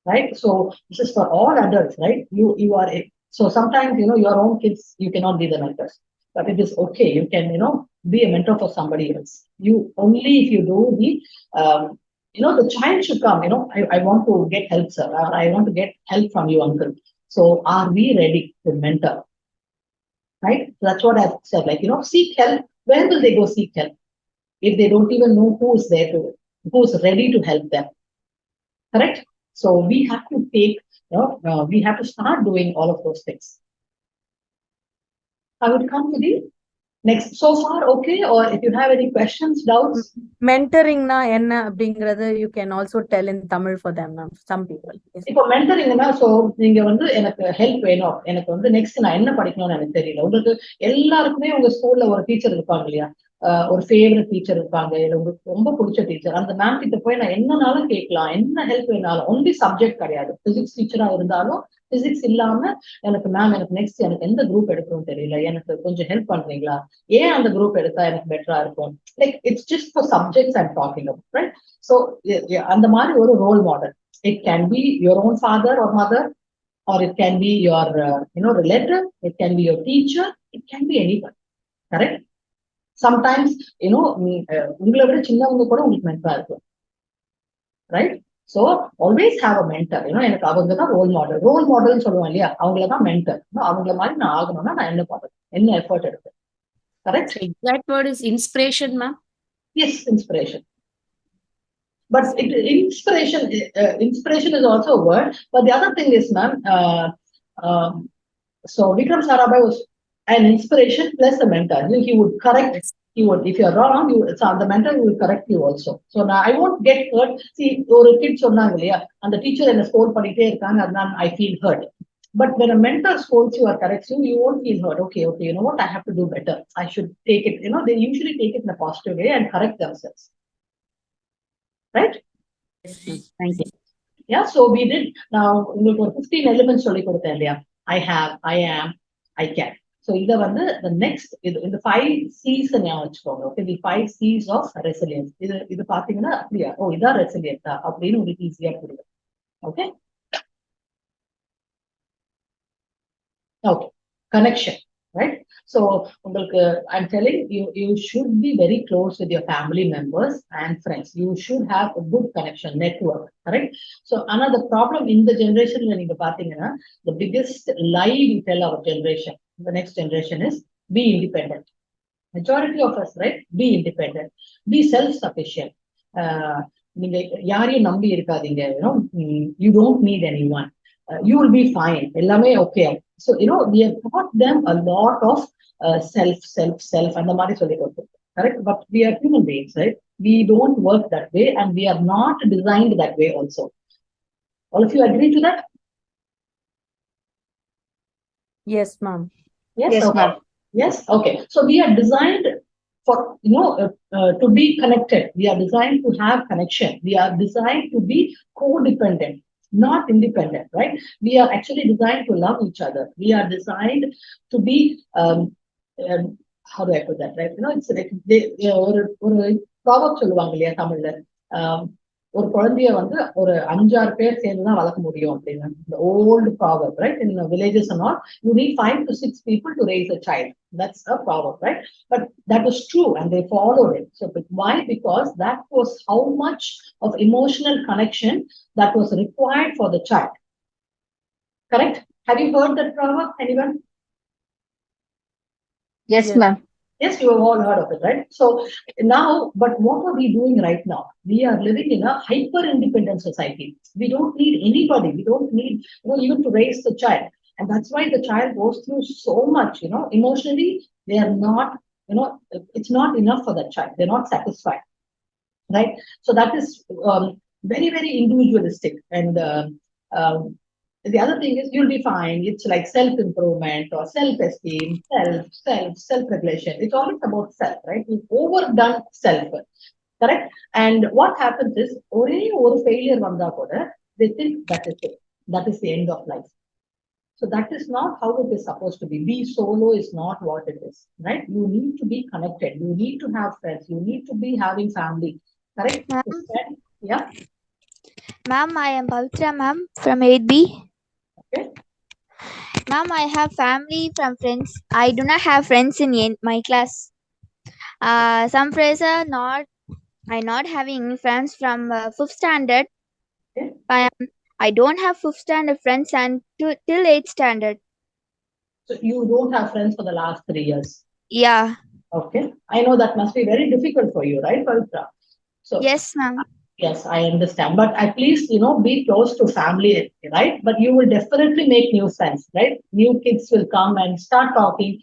right? So this is for all adults, right? You are, so sometimes, your own kids, you cannot be the mentors, but it is okay. You can, be a mentor for somebody else. You only if you do the, the child should come, I want to get help, sir, or I want to get help from you, uncle. So are we ready to mentor? Right? So that's what I've said. Like, seek help. Where will they go seek help? If they don't even know who is ready to help them. Correct? So we have to take, we have to start doing all of those things. I would come to the next. So far, okay? Or if you have any questions, doubts? Mentoring na enna அப்படிங்கறது you can also tell in Tamil for them, some people. இப்போ mentoringனா, so நீங்க வந்து எனக்கு help வேணும், எனக்கு வந்து next நான் என்ன படிக்கணும்னு எனக்கு தெரியல. உங்களுக்கு எல்லாருக்குமே உங்க ஸ்கூல்ல ஒரு டீச்சர் இருப்பாங்க இல்லையா, ஒரு ஃபேவரட் டீச்சர் இருப்பாங்க, இல்லை உங்களுக்கு ரொம்ப பிடிச்ச டீச்சர். அந்த மேம் கிட்ட போய் நான் என்னன்னாலும் கேட்கலாம், என்ன ஹெல்ப் வேணாலும். ஒன்லி சப்ஜெக்ட் கிடையாது. பிசிக்ஸ் டீச்சரா இருந்தாலும் பிசிக்ஸ் இல்லாம எனக்கு மேம் எனக்கு நெக்ஸ்ட் எனக்கு எந்த குரூப் எடுக்கணும்னு தெரியல, எனக்கு கொஞ்சம் ஹெல்ப் பண்றீங்களா, ஏன் அந்த குரூப் எடுத்தா எனக்கு பெட்டரா இருக்கும். Like it's just for subjects I'm talking about, right? So அந்த மாதிரி ஒரு role model. It can be your own father or mother, or it can be your, relative. It can be your teacher. It can be anyone. Correct? Sometimes, உங்களை விட சின்னவங்க கூட உங்களுக்கு மென்டரா இருக்கும். Right? So always have a mentor. எனக்கு அவங்க தான் role model. Role மாடல்னு சொல்லுவோம் இல்லையா, அவங்கள தான் மென்டர். அவங்கள மாதிரி நான் ஆகணும்னா நான் என்ன பண்ணுறேன், என்ன எஃபர்ட் எடுப்பேன். Correct? Exact word is inspiration, ma'am. Yes, inspiration. But inspiration is also a word. But the other thing is, ma'am, so Vikram Sarabhai was an inspiration plus a mentor. He would correct. He would, if you are wrong, so the mentor will correct you also. So now I won't get hurt. See, ஒரு kid சொன்னாங்க இல்லையா, அந்த teacher என்ன ஸ்கோல் பண்ணிட்டே இருக்காங்க, அதனால I feel hurt. But when a mentor scolds you or corrects you, you won't feel hurt. Okay, you know what, I have to do better. I should take it. They usually take it in a positive way and correct themselves. Right? Thank you. Yeah, so we did. Now, 15 elements சொல்லி கொடுத்தேன் இல்லையா, I have, I am, I can. So இத வந்து the next, இந்த 5 C's ஞாபகம் வச்சுக்கோங்க. Okay, the 5 C's of resilience. இது பாத்தீங்கன்னா அப்படியா, இதான் ரெசிலியன்ட்டா அப்படின்னு உங்களுக்கு ஈஸியா புரியும். Okay? Okay, connection. Right? So I'm telling you, you should be very close with your family members and friends. You should have a good connection, network. Correct? So another problem in the generation, when you pathina, the biggest lie we tell our generation, the next generation, is be independent. majority of us, right? Be independent, be self-sufficient. நீங்க யாரையும் நம்பி இருக்காதீங்க. You don't need anyone. You will be fine. எல்லாமே okay. So we have taught them a lot of self அந்த மாதிரி சொல்லி கொடுத்து, correct? But we are human beings, right? We don't work that way, and we are not designed that way also. All of you agree to that? Yes, ma'am. Yes, Yes, okay. ma'am. Yes, okay. So we are designed for to be connected. We are designed to have connection. We are designed to be codependent, not independent, right? We are actually designed to love each other. We are designed to be how do I put that, right? It's like ஒரு proverb சொல்லுவாங்க இல்லையா தமிழ்ல, ஒரு குழந்தைய வந்து ஒரு 5-6 பேர் சேர்ந்துதான் வளர்க்க முடியும் அப்படின்னு. The old proverb, right? In villages and all, you need 5 to 6 people to raise a child. That's a proverb, right? But that was true, and they followed it. So, but why? Because that was how much of emotional connection that was required for the child. Correct? Have you heard that proverb? Anyone? Yes, Yes. ma'am. Yes, you have all heard of it, right? So now, but what are we doing right now? We are living in a hyper-independent society. We don't need anybody. We don't need, even to raise the child. And that's why the child goes through so much, emotionally, they are not, it's not enough for that child. They're not satisfied, right? So that is very, very individualistic. And the other thing is, you'll be fine. It's like self-improvement or self-esteem, self-regulation. It's always about self, right? We've overdone self, correct? And what happens is, or failure vanda koda, they think that is it. That is the end of life. So that is not how it is supposed to be. Be solo is not what it is, right? You need to be connected. You need to have friends. You need to be having family, correct? Ma'am? Yeah. Ma'am, I am Pavitra, ma'am, from 8B. Okay. Ma'am, I have family from friends. I do not have friends in my class. Some friends are not. I'm not having friends from 5th standard. Okay. I don't have 5th standard friends and till 8th standard. So you don't have friends for the last 3 years. Yeah. Okay. I know that must be very difficult for you, right, Pavitra? So Yes, ma'am. yes, I understand. But at least, be close to family, right? But you will definitely make new friends, right? New kids will come and start talking.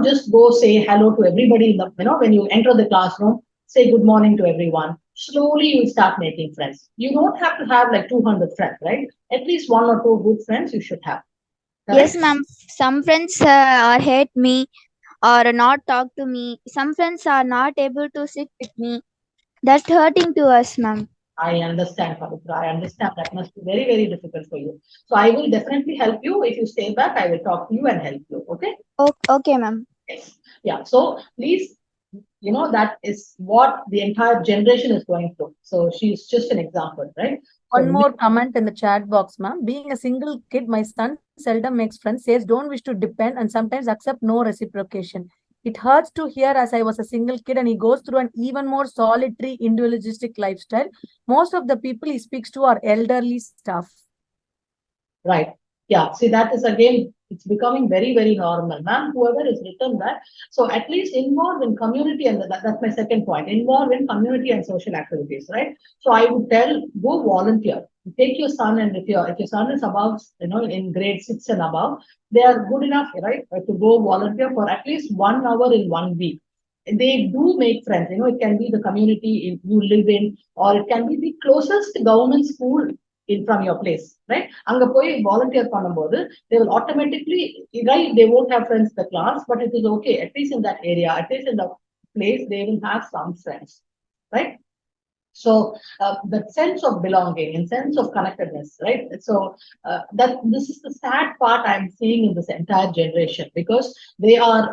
Just go say hello to everybody in the, when you enter the classroom, say good morning to everyone. Slowly you will start making friends. You don't have to have like 200 friends, right? At least 1 or 2 good friends you should have. Correct? Yes, ma'am. Some friends are hate me or not talk to me. Some friends are not able to sit with me. That's hurting to us, ma'am. I understand, Pavitra. I understand that must be very, very difficult for you. So I will definitely help you. If you stay back, I will talk to you and help you. Okay? Okay, ma'am. Yes. Yeah. So please, that is what the entire generation is going through. So she's just an example, right? One more comment in the chat box, ma'am. Being a single kid, my son seldom makes friends, says don't wish to depend, and sometimes accept no reciprocation. It hurts to hear, as I was a single kid, and he goes through an even more solitary, individualistic lifestyle. Most of the people he speaks to are elderly staff. Right. Yeah. See, that is again, it's becoming very, very normal. Ma'am, whoever has written that, so at least involve in community, and that's my second point. Involve in community and social activities, right? So I would tell, go volunteer. Take your son, and if your son is above, in grade 6 and above, they are good enough, right, to go volunteer for at least 1 hour in 1 week. They do make friends. It can be the community you live in, or it can be the closest government school from your place, right? Anga poi volunteer பண்ணும்போது, they will automatically, right, they won't have friends in the class, but it is okay. At least in that area, at least in the place, they will have some friends, right? So the sense of belonging and sense of connectedness, right? So that this is the sad part I'm seeing in this entire generation, because they are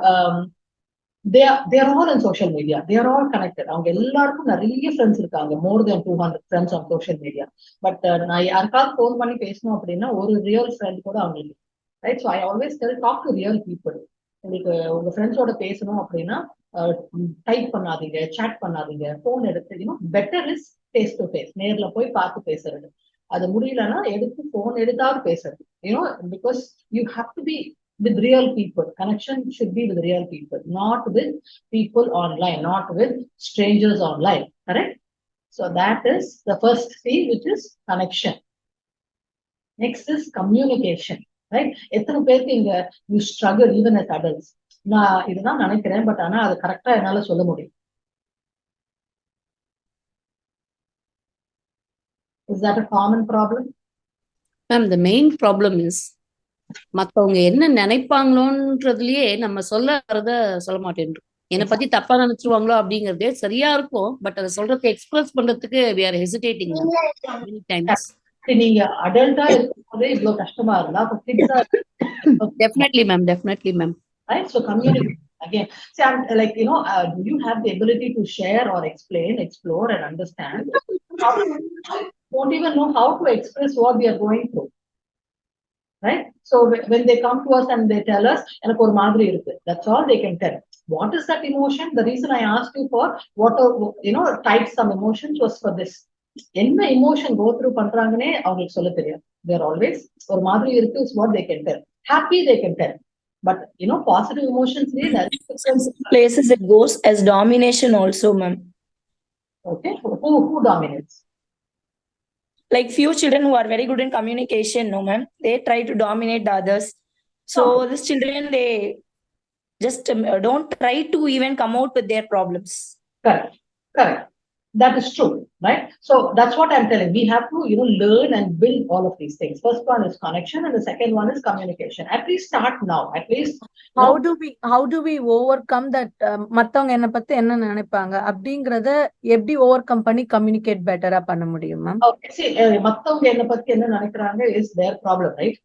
they are all on social media. They are all connected. அவங்க எல்லாருக்கும் நிறைய friends இருக்காங்க, more than 200 friends on social media. But நான் யாருக்காவது phone பண்ணி பேசணும் அப்படின்னா ஒரு ரியல் ஃப்ரெண்ட் கூட அவங்களுக்கு, right? So I always tell, talk to real people. உங்களுக்கு உங்க ஃப்ரெண்ட்ஸோட பேசணும் அப்படின்னா டைப் பண்ணாதீங்க, சாட் பண்ணாதீங்க, ஃபோன் எடுத்து, better is face to face, நேர்ல போய் பார்த்து பேசுறது. அது முடியலன்னா எடுத்து ஃபோன் எடுத்தாவது பேசுறது, because you have to be with real people. Connection should be with real people, not with people online, not with strangers online. Correct? So that is the first C, which is connection. Next is communication. Right? எத்தனை பேருக்கு இங்க you struggle even as adults. நான் இதுதான் நினைக்கிறேன், but ஆனா அது கரெக்டா என்னால சொல்ல முடியும். Is that a common problem? Ma'am, the main problem is மத்தவங்க என்ன நினைப்பாங்களோன்றதுலயே நம்ம சொல்ல சொல்ல மாட்டேன்றோம். என்னை பத்தி தப்பா நினைச்சிருவாங்களோ அப்படிங்கறதே சரியா இருக்கும், பட் அதை சொல்றதுக்கு எக்ஸ்பிரஸ் பண்றதுக்கு we are hesitating many times. நீங்க அடல்ட்டா இருக்கும்போதே இவ்வளவு கஷ்டமா இருந்தா அப்ப கிட்ஸா Definitely ma'am. Right? So communicate again. See, I'm like, do you have the ability to share or explain, explore and understand? Don't even know how to express what we are going through. Right? So when they come to us and they tell us, எனக்கு ஒரு மாதிரி இருக்கு, that's all they can tell. What is that emotion? The reason I asked you for what are, type some emotions was for this. என்ன emotion go through பண்றாங்கன்னே அவங்களுக்கு சொல்ல தெரியும். They're always ஒரு மாதிரி இருக்கு is what they can tell. Happy they can tell. But positive emotions need places it goes as domination also, ma'am. Okay, who dominates? Like few children who are very good in communication, no ma'am, they try to dominate the others. So these children, they just don't try to even come out with their problems. Correct. That is true, right? So that's what I'm telling. We have to, learn and build all of these things. First one is connection, and the second one is communication. At least start now. At least. How do we overcome that? மத்தவங்க என்ன பத்தி என்ன நினைப்பாங்க அப்படிங்கறத எப்படி overcome பண்ணி communicate better பண்ண முடியும் மேம்? Okay, see, மத்தவங்க என்ன பத்தி என்ன நினைக்கிறாங்க is their problem, right?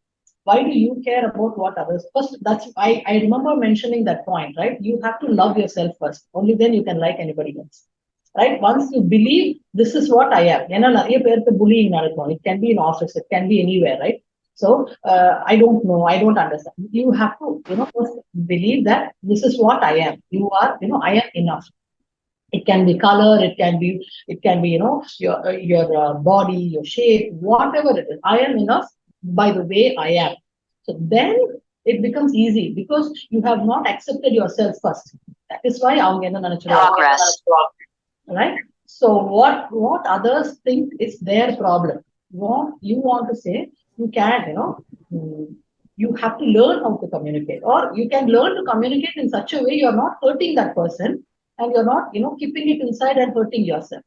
Why do you care about what others? First, that's I remember mentioning that point, right? You have to love yourself first. Only then you can like anybody else. Right? Once you believe this is what I am, நிறைய பேருக்கு bullying நடக்கும். It can be in office, it can be anywhere, right? So I don't know, I don't understand. You have to, first believe that this is what I am. You are, I am enough. It can be color, it can be, your body, your shape, whatever it is. I am enough by the way I am. So then it becomes easy because you have not accepted yourself first. That is why அவங்க என்ன நினைச்சிருவாங்க. Right? So what others think is their problem. What you want to say, you can, you have to learn how to communicate, or you can learn to communicate in such a way you're not hurting that person and you're not, keeping it inside and hurting yourself.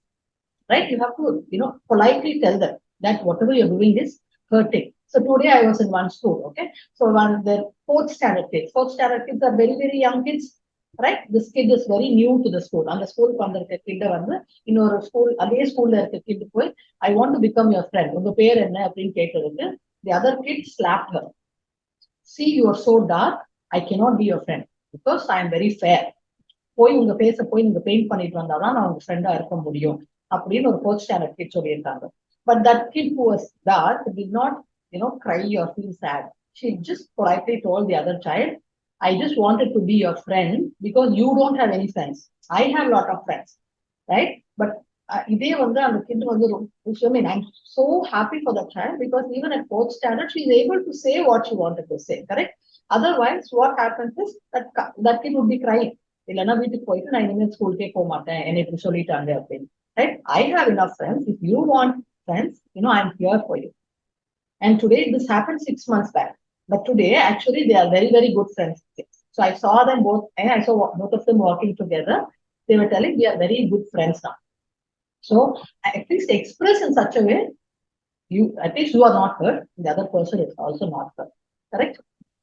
Right? You have to, politely tell them that whatever you're doing is hurting. So today I was in one school, okay? So one the fourth standard kids are very, very young kids. Right? This kid is very new to the school. And the school வந்திருக்க kid வந்து இன்னொரு school அதே ஸ்கூல்ல இருக்க kid போய் I want to become your friend. உங்க பேர் என்ன அப்படின்னு கேட்டதுக்கு the other kid slapped her. See, you are so dark, I cannot be your friend because I am very fair. போய் உங்க பேச போய் நீங்க பெயிண்ட் பண்ணிட்டு வந்தாதான் நான் உங்க ஃப்ரெண்டா இருக்க முடியும் அப்படின்னு ஒரு fourth standard kid சொல்லியிருக்காங்க. But that kid who was dark did not, cry or feel sad. She just politely told the other child, I just wanted to be your friend because you don't have any friends. I have a lot of friends, right? But இதே வந்து அந்த kid வந்து I mean, I'm so happy for that child because even at fourth standard, she is able to say what she wanted to say, correct? Otherwise, what happens is that kid would be crying. இல்லைன்னா வீட்டுக்கு போயிட்டு நான் இனிமேல் ஸ்கூலுக்கே போக மாட்டேன், என்னை இப்படி சொல்லிட்டாங்க அப்படின்னு. Right? I have enough friends. If you want friends, I'm here for you. And today, this happened 6 months back. But today, actually, they are very, very good friends. So I saw them both, and I saw both of them walking together. They were telling we are very good friends now. So at least express in such a way, at least you are not hurt, the other person is also not hurt. Correct?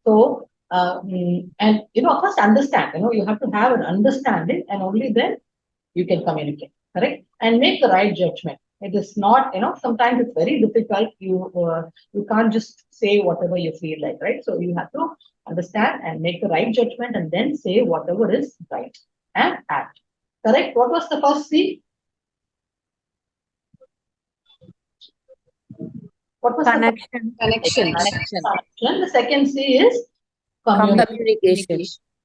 So, and first understand, you have to have an understanding, and only then you can communicate. Correct? And make the right judgment. It is not, sometimes it's very difficult. You can't just say whatever you feel like, right? So you have to understand and make the right judgment and then say whatever is right and act. Correct? What was the first C? What was Connection. Connection. The second C is communication.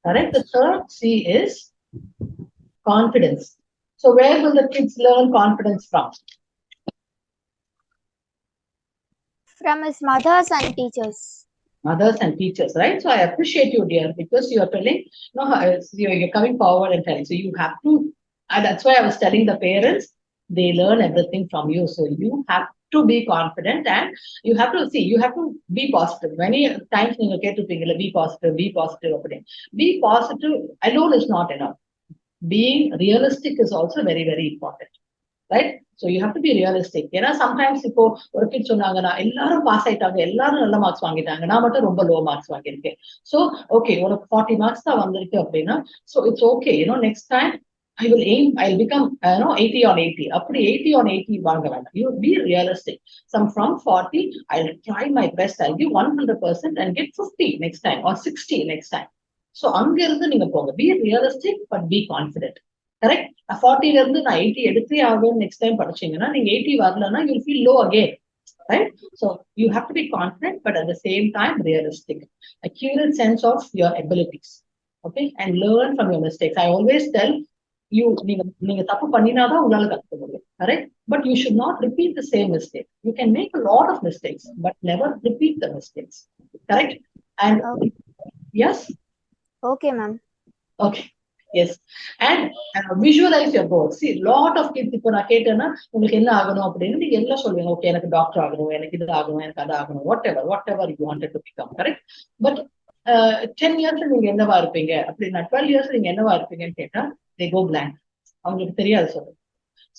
Correct? The third C is confidence. So where will the kids learn confidence from? From his mothers and teachers. mothers and teachers, right? So I appreciate you, dear, because you are telling, no, you're coming forward and telling. So you have to, and that's why I was telling the parents, they learn everything from you. So you have to be confident and you have to see, you have to be positive. Many times you get to think, be positive, be positive. Be positive alone is not enough. Being realistic is also very, very important. Right? So you have to be realistic. ஏன்னா sometimes இப்போ ஒரு kit சொன்னாங்கன்னா எல்லாரும் pass ஆயிட்டாங்க, எல்லாரும் நல்ல marks வாங்கிட்டாங்க, நான் மட்டும் ரொம்ப லோ மார்க்ஸ் வாங்கியிருக்கேன். ஸோ ஓகே, உனக்கு 40 மார்க்ஸ் தான் வந்திருக்கு அப்படின்னா, so it's okay, next time I will aim, I'll become 80 on 80. அப்படி 80 on 80 வாங்க வேண்டாம். You be realistic. Some from 40, I'll try my best. I'll give 100% and get 50 next time or 60 next time. So அங்க இருந்து நீங்க போங்க. Be realistic but be confident. Correct. 40ல இருந்து நான் 80 எடுத்தே ஆகும் நெக்ஸ்ட் டைம் படிச்சீங்கன்னா நீங்க 80 வரலன்னா you feel low again. Right? So you have to be confident but at the same time realistic. Accurate sense of your abilities. Okay? And learn from your mistakes. I always tell you, நீங்க தப்பு பண்ணினாதான் உங்களால கத்துக்க முடியும். Correct? But you should not repeat the same mistake. You can make a lot of mistakes but never repeat the mistakes. Correct? And yes? Okay, ma'am. Okay. Yes. And visualize your goals. See, lot of kids, இப்போ நான் கேட்டேன்னா உங்களுக்கு என்ன ஆகணும் அப்படின்னு நீங்க எல்லாம் சொல்லுவீங்க. ஓகே, எனக்கு டாக்டர் ஆகணும், எனக்கு இது ஆகணும், எனக்கு அது ஆகணும், what ever you wanted to become. Correct. But 10 years நீங்க என்னவா இருப்பீங்க அப்படின்னா, 12 years நீங்க என்னவா இருப்பீங்கன்னு கேட்டா they go blank. அவங்களுக்கு தெரியாது சொல்லுங்க.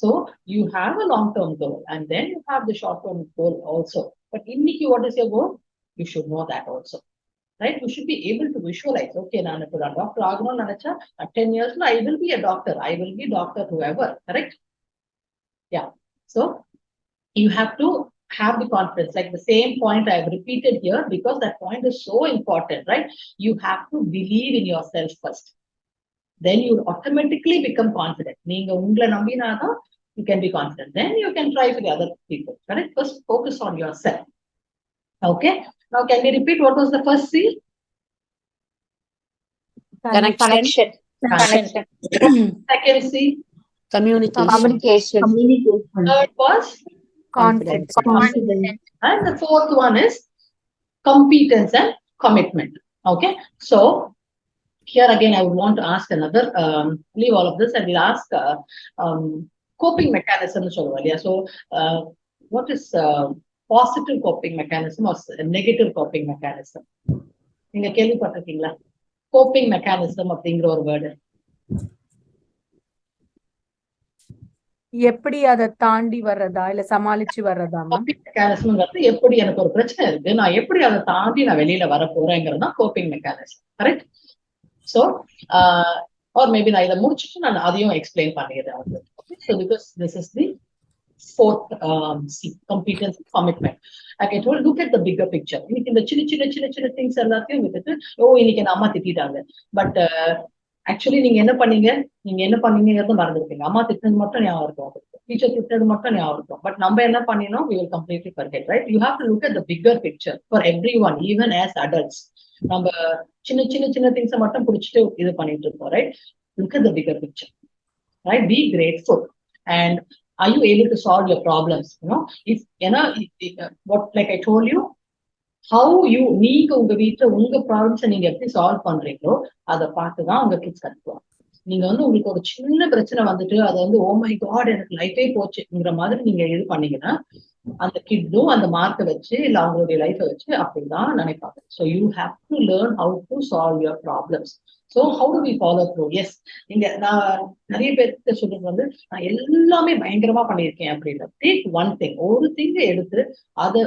So you have a long-term goal and then you have the short-term goal also. But இன்னைக்கு what is your goal? You should know that also. Right? You should be able to visualize. Okay, நான் இப்போ doctor ஆகணும்னு நினைச்சா 10 years I will be a doctor. I will be doctor whoever. Correct? Yeah. So you have to have the confidence. Like the same point I have repeated here because that point is so important, right? You have to believe in yourself first. Then you automatically become confident. நீங்க உங்களை நம்பினாதான் you can be confident. Then you can try for the other people. Correct? First focus on yourself. Okay. Now, can we repeat what was the first C? Connection. Second C? Communication. Third was? Confidence. And the fourth one is competence and commitment. Okay. So, here again, I would want to ask another, leave all of this and we'll ask coping mechanism. So, what is positive coping mechanism or negative coping mechanism? நீங்க கேள்விப்பட்டிருக்கீங்களா? Coping mechanism அப்படிங்கிற ஒரு word. எப்படி அதை தாண்டி வர்றதா இல்ல சமாளிச்சு வர்றதா? கோப்பிங் மெக்கானிசம்ங்கிறது எப்படி எனக்கு ஒரு பிரச்சனை இருக்கு, நான் எப்படி அதை தாண்டி நான் வெளியில வர போறேங்கிறது தான் coping mechanism. Correct? So or maybe நான் இதை முடிச்சுட்டு நான் அதையும் எக்ஸ்பிளைன் பண்ணிடுறேன் அவங்களுக்கு. So because this is the fourth C, competence and commitment. Like I told, look at the bigger picture. இன்னைக்கு இந்த சின்ன things எல்லாத்தையும் விட்டுட்டு இன்னைக்கு என் அம்மா திட்டாங்க, பட் ஆக்சுவலி நீங்க என்ன பண்ணீங்கிறது மறந்துருப்பீங்க. அம்மா திட்டினது மட்டும் ஞாபகம் இருக்கும், டீச்சர் திட்டினது மட்டும் ஞாபகம் இருக்கும். பட் நம்ம என்ன பண்ணினோம், we will completely forget, right? You have to look at the bigger picture for everyone, even as adults. நம்ம சின்ன திங்ஸை மட்டும் பிடிச்சிட்டு இது பண்ணிட்டு இருக்கோம், right? Look at the bigger picture, right? Be grateful. And are you able to solve your problems? If what, like I told you, how you நீங்க உங்க வீட்டுல உங்க ப்ராப்ளம்ஸை நீங்க எப்படி சால்வ் பண்றீங்களோ அதை பார்த்துதான் உங்க கிட்ஸ் கத்துக்குவாங்க. நீங்க உங்களுக்கு ஒரு சின்ன பிரச்சனை வந்துட்டு அதை ஓ மை காட் எனக்கு லைஃபே போச்சுங்கிற மாதிரி நீங்க இது பண்ணீங்கன்னா அந்த கிட்டும் அந்த மார்க்கை வச்சு இல்ல அவங்களுடைய லைஃபை வச்சு அப்படிதான் நினைப்பாங்க. So you have to learn how to solve your problems. So how do we follow through? Yes, நான் நிறைய பேருக்கு சொல்றது நான் எல்லாமே பயங்கரமா பண்ணியிருக்கேன் அப்படின்னு. டேக் ஒன் திங், ஒரு திங்க எடுத்து அதை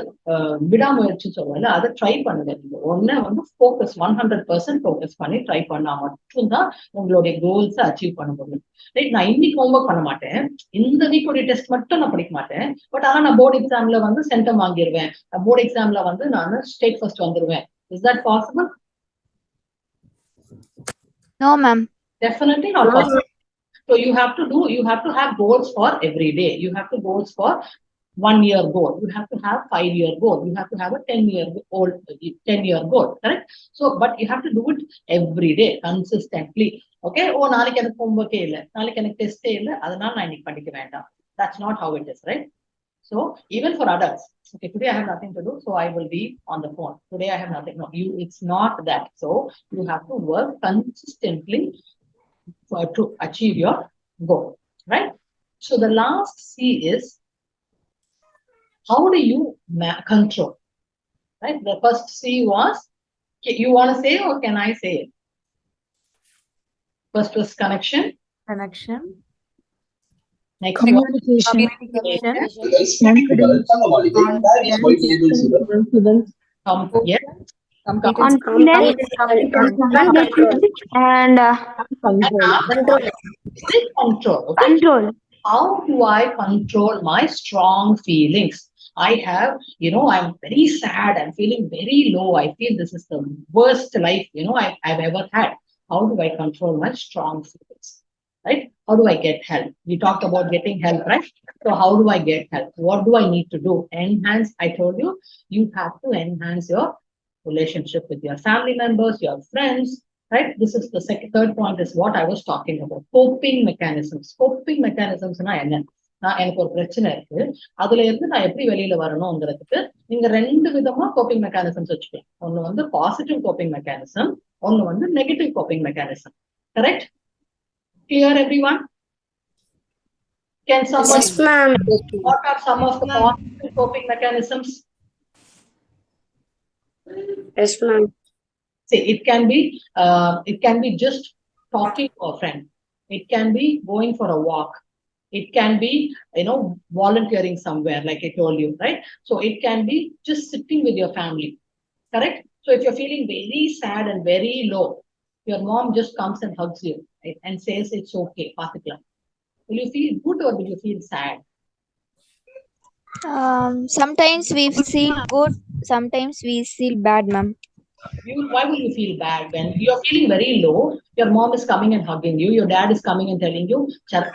விடாமுயற்சி சொல்லுவாங்க, அதை ட்ரை பண்ணுங்க. நீங்க ஒன்னு ஃபோக்கஸ் 100% ஃபோக்கஸ் பண்ணி ட்ரை பண்ணா மட்டும்தான் உங்களுடைய கோல்ஸை அச்சீவ் பண்ண முடியும். ரைட்? நான் இன்னைக்கு ஹோம்ஒர்க் பண்ண மாட்டேன், இந்த வீக்கோடைய டெஸ்ட் மட்டும் நான் படிக்க மாட்டேன், பட் ஆனா நான் போர்டு எக்ஸாம்ல சென்டம் வாங்கிடுவேன், போர்டு எக்ஸாம்ல நான் ஸ்டேட் ஃபர்ஸ்ட் வந்துருவேன். Is that possible? No, ma'am. Definitely not possible. So you have to have goals for every day. You have to goals for 1 year goal. You have to have 5 year goal. You have to have a 10 year goal. Correct? So, but you have to do it every day, consistently. Okay? நாளைக்கு எனக்கு homework இல்ல, நாளைக்கு எனக்கு டெஸ்டே இல்ல, அதனால நான் இன்னைக்கு படிக்க வேண்டாம். That's not how it is, right? So even for adults, okay, today I have nothing to do, so I will be on the phone. Today I have nothing. No, it's not that. So you have to work consistently to achieve your goal, right? So the last C is, how do you control, right? The first C was, you want to say or can I say it? First was connection. Connection. Next Communication. Communication. yes. Confidence and Control. Okay? control. How do I control my strong feelings? I have, I'm very sad. I'm feeling very low. I feel this is the worst life, I've ever had. How do I control my strong feelings? Right? How do I get help? We talked about getting help, right? So how do I get help? What do I need to do? Enhance, I told you, you have to enhance your relationship with your family members, your friends, right? This is the third point is what I was talking about. Coping mechanisms. Coping mechanisms என்ன? நான் எனக்கு ஒரு பிரச்சனை இருக்கு, அதுல இருந்து நான் எப்படி வெளியில வரணும்ங்கிறதுக்கு நீங்க ரெண்டு விதமா கோப்பிங் மெக்கானிசம்ஸ் வச்சுக்கலாம். ஒண்ணு வந்து பாசிட்டிவ் கோப்பிங் மெக்கானிசம், ஒண்ணு வந்து negative coping mechanism. Correct? Clear everyone? Can someone? Yes, ma'am. What are some of the positive coping mechanisms? Yes, ma'am. See, it can be just talking to a friend. It can be going for a walk. It can be, volunteering somewhere, like I told you, right? So it can be just sitting with your family, correct? So if you're feeling very sad and very low, your mom just comes and hugs you, right, and says it's okay, pathikalam. Will you feel good or will you feel sad? Sometimes we feel good, sometimes we feel bad, ma'am. Why will you feel bad when you're feeling very low? Your mom is coming and hugging you. Your dad is coming and telling you,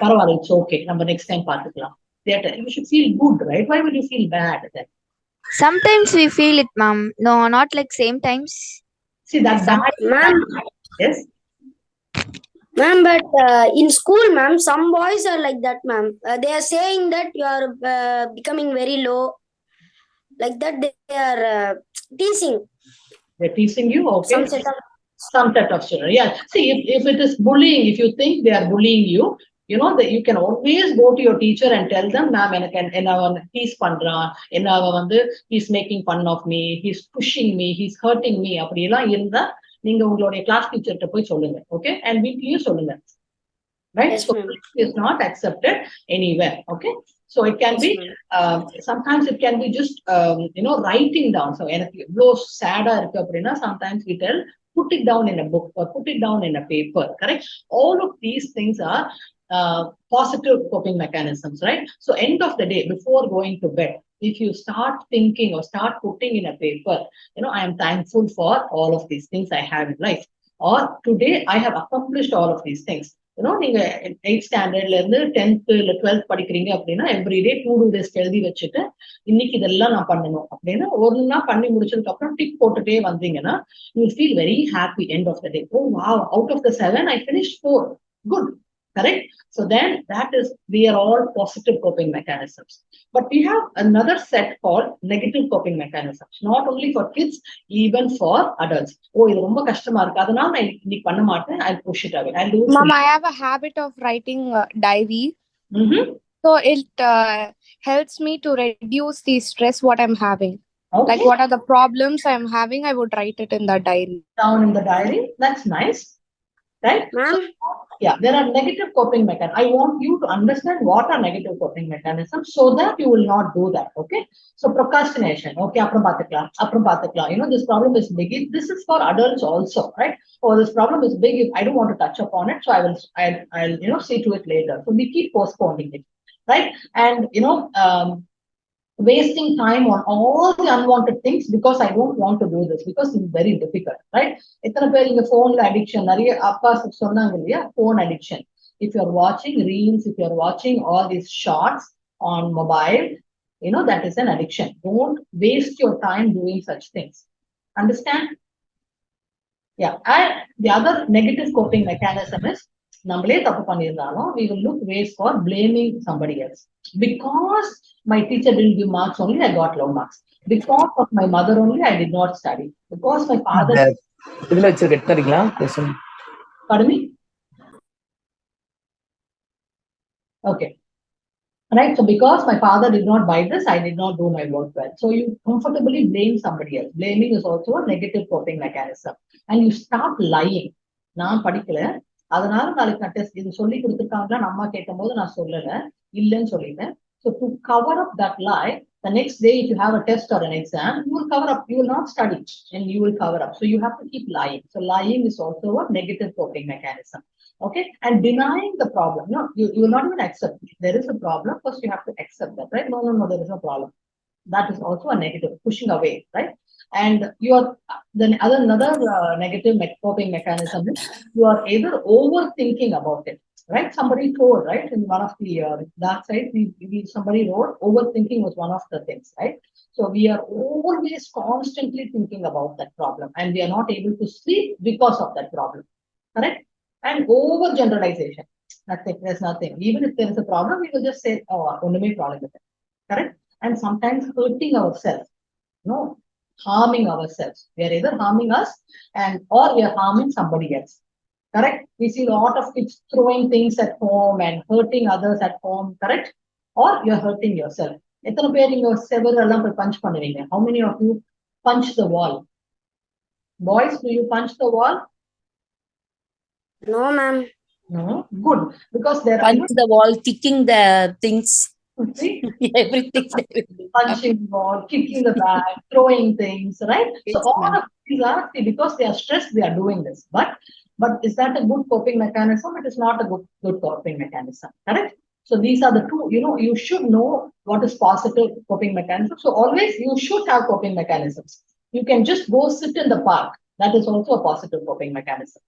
"Paravalle, it's okay. Number next time, pathikalam." You should feel good, right? Why will you feel bad then? Sometimes we feel it, ma'am. No, not like same times. See that bad. Ma'am, Yes. ma'am, but in school, ma'am, some boys are like that, ma'am. They are saying that you are becoming very low. Like that, they are teasing. They're teasing you, okay? Some set of children. Yeah. See, if it is bullying, if you think they are bullying you, that you can always go to your teacher and tell them, ma'am, he's pandran, he's making fun of me, he's pushing me, he's hurting me. அப்படியெல்லாம் இருந்தா நீங்க உங்களுடைய class டீச்சர்கிட்ட போய் சொல்லுங்க, okay? And வீட்லயும் சொல்லுங்க, right? Yes, so it is not accepted anywhere, okay? So it can be, sometimes it can be just, writing down. So sad, sometimes we tell, put it down in a book or put it down in a paper, correct? All of these things are positive coping mechanisms, right? So end of the day, before going to bed, if you start thinking or start putting in a paper, I am thankful for all of these things I have in life, or today I have accomplished all of these things. நீங்க 8th ஸ்டாண்டர்ட்ல இருந்து 10th இல்ல 12th படிக்கிறீங்க அப்படின்னா everyday 2 days எழுதி வச்சுட்டு இன்னைக்கு இதெல்லாம் நான் பண்ணணும் அப்படின்னு ஒண்ணா பண்ணி முடிச்சதுக்கு அப்புறம் டிக் போட்டுட்டே வந்தீங்கன்னா you will feel very happy end of the day. Oh wow, out of the 7 I finished 4. Good. Correct? So then we are all positive coping mechanisms. But we have another set called negative coping mechanisms, not only for kids, even for adults. Oh, இது ரொம்ப கஷ்டமா இருக்கு, அதனால நான் இன்னைக்கு பண்ண மாட்டேன், I'll push it away. Mom, I have a habit of writing diary. So it helps me to reduce the stress what I'm having. Okay. Like what are the problems I'm having, I would write it in the diary. Down in the diary. That's nice. Right? Ma'am? Yeah, there are negative coping mechanisms. I want you to understand what are negative coping mechanisms so that you will not do that. Okay. So procrastination. Okay, appuram paathukalam. This problem is big. This is for adults also, right? Oh, this problem is big. I don't want to touch upon it, so I'll see to it later. So we keep postponing it, right? And wasting time on all the unwanted things because I don't want to do this because it's very difficult, right? எத்தனை பேர் இந்த phone addiction, நிறைய அப்பா சொன்னாங்க இல்லையா, phone addiction. If you're watching reels, if you're watching all these shorts on mobile, that is an addiction. Don't waste your time doing such things. Understand? Yeah. And the other negative coping mechanism is நம்மளே தப்பு பண்ணியிருந்தாலும் we will look ways for blaming somebody else. Because my teacher didn't give marks only, I got low marks. Because of my mother only, I did not study. Because my father... இதுல வச்சிருக்க எடுத்துறீங்களா question? Pardon me? Okay. Right, so because my father did not buy this, I did not do my work well. So you comfortably blame somebody else. Blaming is also a negative coping mechanism. And you start lying. நான் படிக்கல, அதனால நாளைக்கு நான் test இது சொல்லி கொடுத்துருக்காங்கன்னு அம்மா கேட்கும் போது நான் சொல்லல, இல்லைன்னு சொல்லிட்டேன். So to cover up that lie, the next day if you have a test or an exam, you will cover up, you will not study and you will cover up. So you have to keep lying. So lying is also a negative coping mechanism. Okay, and denying the problem. No, you will not even accept it. There is a problem. First, you have to accept that, right? No, there is no problem. That is also a negative, pushing away, right? And you are another negative coping mechanism is you are either overthinking about it, right? Somebody told, right, in one of the dark side, somebody wrote overthinking was one of the things, right? So we are always constantly thinking about that problem, and we are not able to sleep because of that problem, correct? And over generalization. Nothing, there's nothing. Even if there is a problem, we will just say, oh, only problem with it. Correct? And sometimes hurting ourselves. No, harming ourselves. We are either harming us or we are harming somebody else. Correct? We see a lot of kids throwing things at home and hurting others at home. Correct? Or you're hurting yourself. How many of you punch the wall? Boys, do you punch the wall? No, ma'am. No, good. Because there are punch the wall, kicking the things. Everything. Punching the wall, kicking the bag, throwing things, right? Yes, so all of these are because they are stressed, they are doing this. But is that a good coping mechanism? It is not a good coping mechanism, correct? So these are the two, you should know what is positive coping mechanism. So always you should have coping mechanisms. You can just go sit in the park. That is also a positive coping mechanism.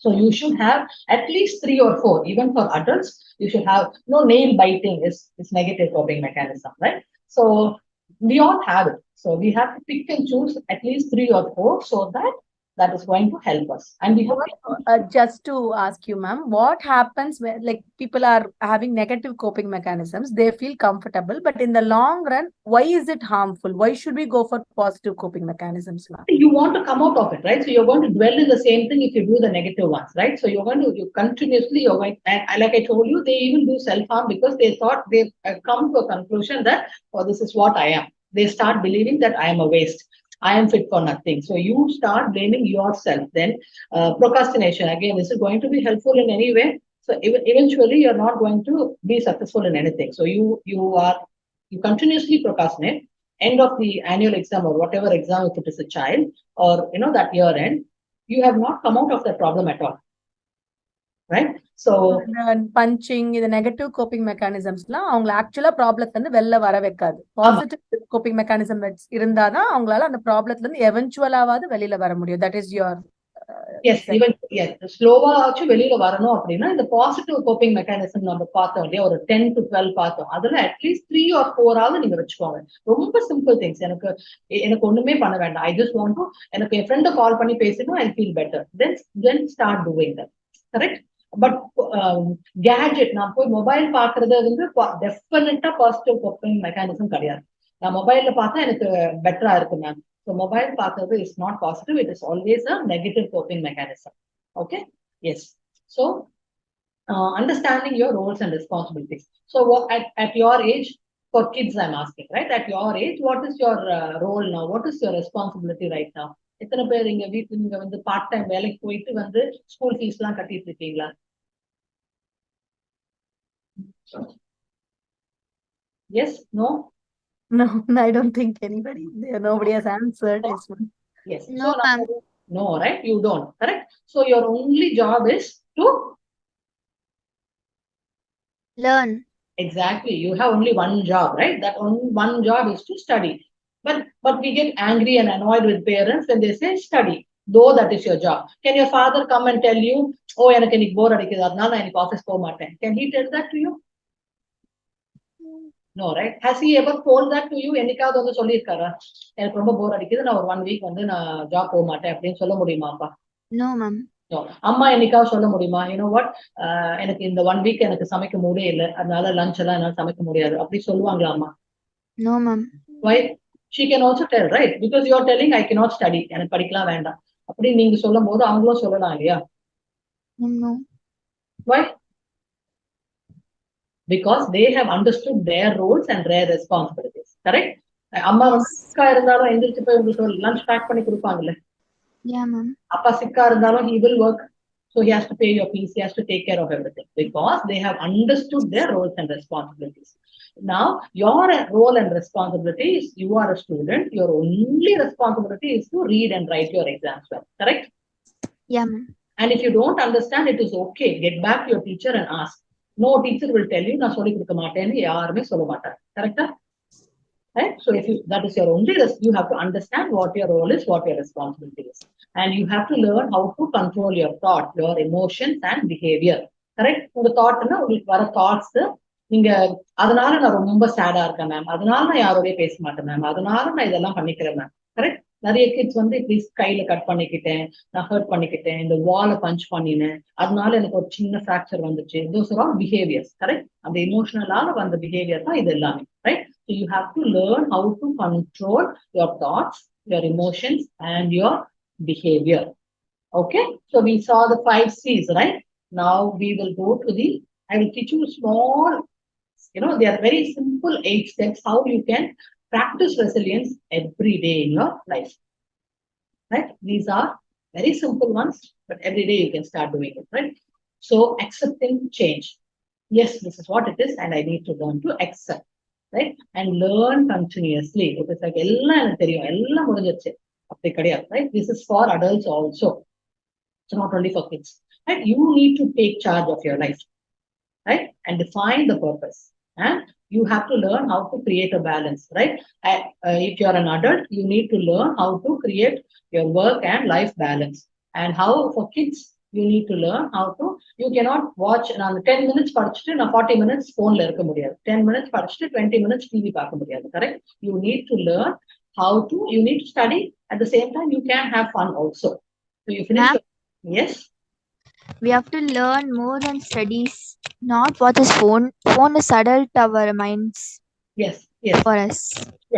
So you should have at least 3 or 4, even for adults, you should have, nail biting is negative coping mechanism, right? So we all have it. So we have to pick and choose at least 3 or 4 so that is going to help us. And we have just to ask you, ma'am, what happens when people are having negative coping mechanisms? They feel comfortable, but in the long run, why is it harmful? Why should we go for positive coping mechanisms, ma'am? You want to come out of it, right? So you're going to dwell in the same thing if you do the negative ones, right? So you're going to continuously, and like I told you, they even do self-harm because they thought they've come to a conclusion that, oh, this is what I am. They start believing that I am a waste. I am fit for nothing. So you start blaming yourself. Then procrastination, again, is it going to be helpful in any way? So eventually you're not going to be successful in anything. So you continuously procrastinate. End of the annual exam or whatever exam, if it is a child or that year end, you have not come out of that problem at all. Right? So punching, the negative coping mechanisms avanga actually problem la vella vara vekkadu. Positive coping mechanism irundana avangala and problem la eventually avadu velila vara mudiyum. That is your yes, even yes, slowly ஆச்சு வெளியில வரணும் அப்படினா இந்த positive coping mechanism நம்ம பார்த்தோம் இல்லையா, ஒரு 10 to 12 பார்த்தோம். அதுல அட்லீஸ்ட் 3 or 4 ஆவது நீங்க வச்சுக்கோங்க. ரொம்ப சிம்பிள் திங்ஸ். எனக்கு ஒண்ணுமே பண்ண வேண்டாம். ஐ ஜஸ்ட் வாண்ட் டு எனக்கு என் ஃப்ரெண்ட கால் பண்ணி பேசணும், I feel better. then start doing that. Correct? But gadget, நான் போய் மொபைல் பாக்குறது டெஃபினட்டா பாசிட்டிவ் கோப்பிங் மெக்கானிசம் கிடையாது. நான் மொபைல்ல பார்த்தா எனக்கு பெட்டரா இருக்கு மேம். So mobile பார்க்கிறது is not positive. It is always a negative coping mechanism. Okay? Yes. So understanding your roles and responsibilities. So at your age, for kids I'm asking, right? At your age, what is your role now? What is your responsibility right now? எத்தனை பேர் இங்க வீட்டுல நீங்க வந்து part time வேலைக்கு போயிட்டு வந்து school fees எல்லாம் கட்டிட்டு இருக்கீங்களா? Yes? No? No, I don't think nobody has answered this one. Yes. No, ma'am. No, right? You don't, correct? So your only job is to learn. Exactly. You have only one job, right? That one job is to study. But we get angry and annoyed with parents when they say study, though that is your job. Can your father come and tell you, oh, எனக்கு இன்னைக்கு போர் அடிக்குது, அதனால நான் இன்னைக்கு office போக மாட்டேன்? Can he tell that to you? No, right? Has he ever told that to you? என்னைக்காவது வந்து சொல்லியிருக்காரா, எனக்கு ரொம்ப போர் அடிக்குது, நான் ஒரு 1 week வந்து நான் ஜாப் போக மாட்டேன் அப்படின்னு சொல்ல முடியுமாப்பா? No, ma'am. No. அம்மா என்னைக்காவது சொல்ல முடியுமா, you know what, எனக்கு இந்த 1 week எனக்கு சமைக்க மூடே இல்லை, அதனால லஞ்ச் எல்லாம் என்னால சமைக்க முடியாது, அப்படி சொல்லுவாங்களா அம்மா? No, ma'am. Why? She can also tell, right? Because you are telling I cannot study, எனக்கு படிக்கலாம் வேண்டாம் அப்படி நீங்க சொல்லும் போது அவங்களும் சொல்லலாம் இல்லையா? No. Why? Because they have understood their roles and their responsibilities. Correct? அம்மா வந்து சிக்கா இருந்தாலும் எந்திரிச்சு போய் உங்களுக்கு லஞ்ச் பேக் பண்ணி கொடுப்பாங்கல்ல. Yeah, ma'am. அப்பா சிக்கா இருந்தாலும் he will work, so he has to pay your fees, he has to take care of everything because they have understood their roles and responsibilities. Now your role and responsibility is you are a student, your only responsibility is to read and write your exams well. Correct? Yeah, ma'am. And if you don't understand, it is okay, get back to your teacher and ask. No teacher will tell you நான் சொல்லி கொடுக்க மாட்டேன்னு யாருமே சொல்ல மாட்டாங்க. கரெக்டா? Right? So if you, that is your only risk, you have to understand what your role is, what your responsibility is. And you have to learn how to control your thought, your emotions and behavior. Correct? உங்க தாட்னா உங்களுக்கு வர thoughts, நீங்க அதனால நான் ரொம்ப சேடா இருக்கேன் ma'am, அதனால நான் யாரோடய பேச மாட்டேன் மேம், அதனால நான் இதெல்லாம் பண்ணிக்கிறேன் மேம். கரெக்ட்? நிறைய கிட்ஸ் வந்து இப்படி கையில கட் பண்ணிக்கிட்டேன், நான் ஹர்ட் பண்ணிக்கிட்டேன், இந்த வாலை பஞ்ச் பண்ணினேன், அதனால எனக்கு ஒரு சின்ன ஃபிராக்சர் வந்துச்சு. Those are all behaviours. Correct? அந்த எமோஷனலால வந்த பிஹேவியர் தான் இது எல்லாமே. Right? So you have to learn how to control your thoughts, your emotions, and your behavior. Okay? So we saw the 5 C's, right? Now we will go to the, I will teach you small, you know, they are very simple 8 steps how you can practice resilience every day in your life. Right? These are very simple ones, but every day you can start doing it, right? So accepting change. Yes, this is what it is, and I need to learn to accept. Right? And learn continuously. It is like எல்லாம் எனக்கு தெரியும், எல்லாம் முடிஞ்சிருச்சு அப்படி கிடையாது. Right? This is for adults also. It's not only for kids. Right? You need to take charge of your life, right? And define the purpose. And you have to learn how to create a balance, right? If you're an adult, you need to learn how to create your work and life balance. And how for kids, you need to learn how to, you cannot watch, நான் 10 minutes படிச்சுட்டு நான் 40 minutes phoneல இருக்க முடியாது, 10 minutes படிச்சுட்டு 20 minutes TV பார்க்க முடியாது. Correct? You need to learn how to, you need to study, at the same time you can have fun also. So you finish your, yes? We have to learn more than studies, not watch his phone. Phone is adult our minds. Yes, yes. For us.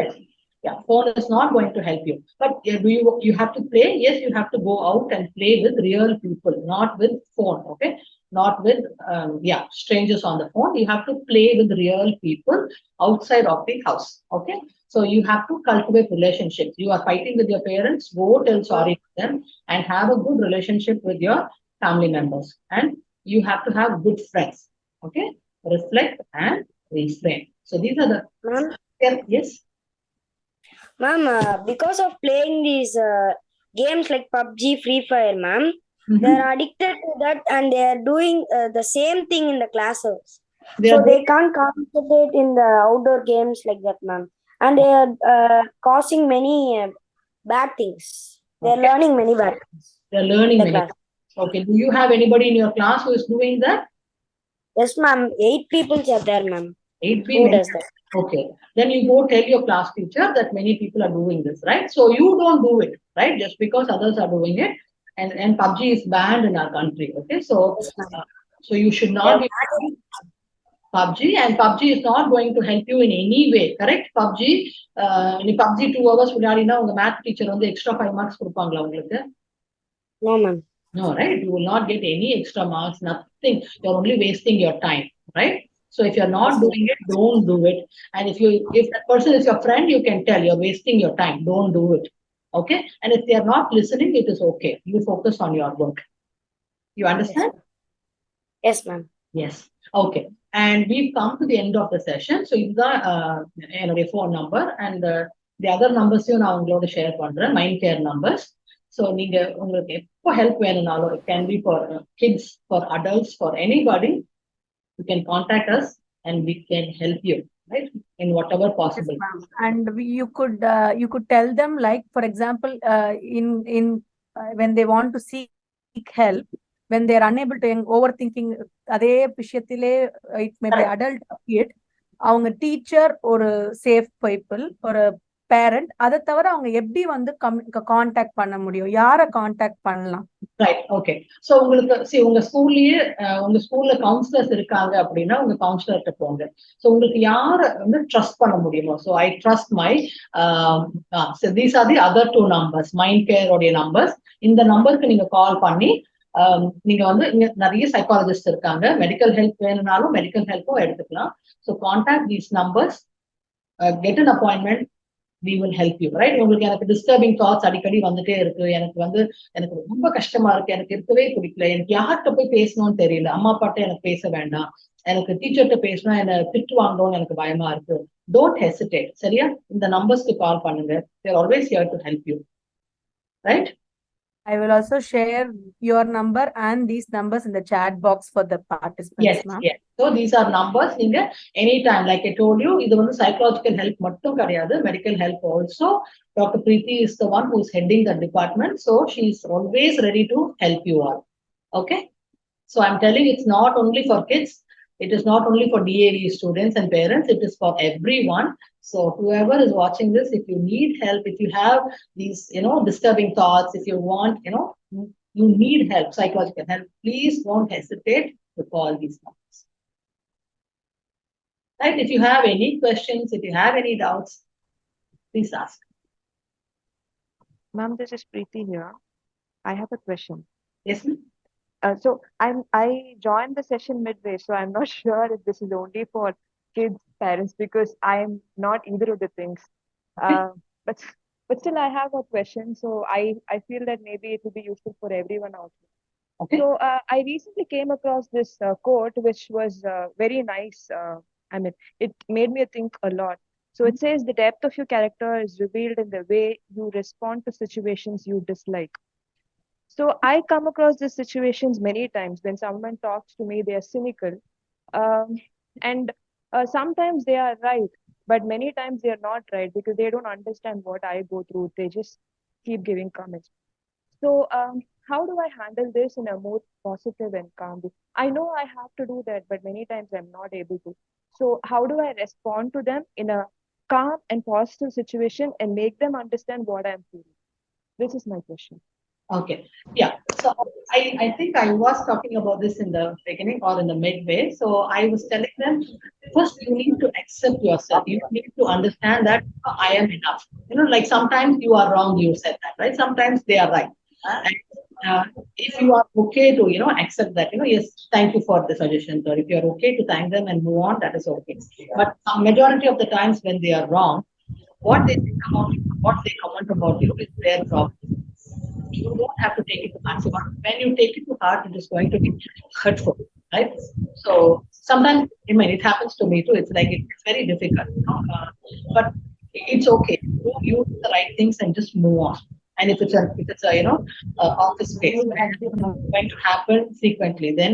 Yes. Yeah, phone is not going to help you. But do you have to play? Yes, you have to go out and play with real people, not with phone, okay? Not with, strangers on the phone. You have to play with real people outside of the house, okay? So you have to cultivate relationships. You are fighting with your parents, go tell sorry to them and have a good relationship with your family members. And you have to have good friends, okay? Reflect and refrain. So these are the... Yes? Ma'am, because of playing these games like PUBG, Free Fire, ma'am, they're addicted to that and they're doing the same thing in the classes. They can't concentrate in the outdoor games like that, ma'am. And they are causing many bad things. They're learning many bad things. They're learning many. Okay. Do you have anybody in your class who is doing that? Yes, ma'am. 8 people are there, ma'am. 8 people? Who does that? Okay. Then you go tell your class teacher that many people are doing this, right? So you don't do it, right? Just because others are doing it. And PUBG is banned in our country, okay? So, so you should not be PUBG, and PUBG is not going to help you in any way, correct? PUBG, PUBG 2 hours விளையாடினா உங்க math teacher வந்து extra 5 marks கொடுப்பாங்களா உங்களுக்கு? No, ma'am. No, right? You will not get any extra marks, nothing. You're only wasting your time, right? So if you're not doing it, don't do it. And if that person is your friend, you can tell you're wasting your time. Don't do it. Okay? And if they are not listening, it is okay. You focus on your work. You understand? Yes, ma'am. Yes. Okay. And we've come to the end of the session. So you've got your phone number and the other numbers you now going to share mind care numbers. So நீங்க உங்களுக்கு எப்போ help வேணும்னாலும், it can be for kids, for adults, for anybody, you can contact us and we can help you, right, in whatever possible. Yes, and you could tell them, like, for example, in when they want to seek help, when they are unable to overthinking அதே விஷயத்திலே, it may be adult kid, அவங்க teacher ஒரு safe people, ஒரு parent. அதை தவிர அவங்க எப்படி வந்து காண்டாக்ட் பண்ண முடியும், யாரை காண்டாக்ட் பண்ணலாம்? Right, okay. ஸோ உங்களுக்கு உங்க ஸ்கூல்லயே உங்க ஸ்கூல்ல கவுன்சிலர்ஸ் இருக்காங்க அப்படின்னா உங்க கவுன்சிலர்கிட்ட போங்க. ஸோ உங்களுக்கு யாரை வந்து ட்ரஸ்ட் பண்ண முடியுமோ, so I trust my these are the other 2 numbers, mind care உடைய நம்பர்ஸ். இந்த நம்பருக்கு நீங்க கால் பண்ணி நீங்க வந்து இங்க நிறைய சைக்காலஜிஸ்ட் இருக்காங்க, மெடிக்கல் ஹெல்ப் வேணும்னாலும் மெடிக்கல் ஹெல்ப்பும் எடுத்துக்கலாம். So contact these numbers, get an appointment, we will help you, right? உங்களுக்கு எனக்கு டிஸ்டர்பிங் தாட்ஸ் அடிக்கடி வந்துட்டே இருக்கு, எனக்கு ரொம்ப கஷ்டமா இருக்கு, எனக்கு இருக்கவே பிடிக்கல, எனக்கு யார்கிட்ட போய் பேசணும்னு தெரியல, அம்மா அப்பாட்ட எனக்கு பேச வேண்டாம், எனக்கு டீச்சர்கிட்ட பேசணும், என்ன திட்டு வாங்கணும்னு எனக்கு பயமா இருக்கு, டோன்ட் ஹெசிடேட். சரியா? இந்த நம்பர்ஸ்க்கு கால் பண்ணுங்க. they are always here to help you, right? I will also share your number and these numbers in the chat box for the participants. Yes, yes. So these are numbers. நீங்க anytime, like I told you, இது வந்து psychological help மட்டும் கிடையாது, medical help also. Dr. Preeti is the one who is heading the department, so she is always ready to help you all. Okay? So I'm telling you, it's not only for kids, it is not only for DAV students and parents, it is for everyone. So whoever is watching this, if you need help, if you have these, disturbing thoughts, if you want, you need help, psychological help, please don't hesitate to call these numbers. Right? If you have any questions, if you have any doubts, please ask. Ma'am, this is Preeti here. I have a question. Yes, ma'am. So I joined the session midway, so I'm not sure if this is only for kids, parents, because I'm not either of the things. But still, I have a question. So I feel that maybe it will be useful for everyone out there. Okay. So I recently came across this quote, which was very nice. I mean, it made me think a lot. So it says the depth of your character is revealed in the way you respond to situations you dislike. So I come across these situations many times when someone talks to me, they are cynical. And sometimes they are right, but many times they are not right because they don't understand what I go through. They just keep giving comments. So how do I handle this in a more positive and calm way? I know I have to do that, but many times I'm not able to. So how do I respond to them in a calm and positive situation and make them understand what I'm feeling? This is my question. Okay. Yeah. So I think I was talking about this in the beginning or in the midway. So I was telling them, first you need to accept yourself. You need to understand that I am enough. Like sometimes you are wrong, you said that, right? Sometimes they are right. And if you are okay to, accept that, yes, thank you for the suggestions, or if you are okay to thank them and move on, that is okay. But majority of the times when they are wrong, what they think about you, what they comment about you is their problem. You don't have to take it to heart. So when you take it to heart, it is going to be hurtful, right? So sometimes, it happens to me too. It's like it's very difficult, but it's okay. You do the right things and just move on. And if it's a office space, it's going to happen frequently, then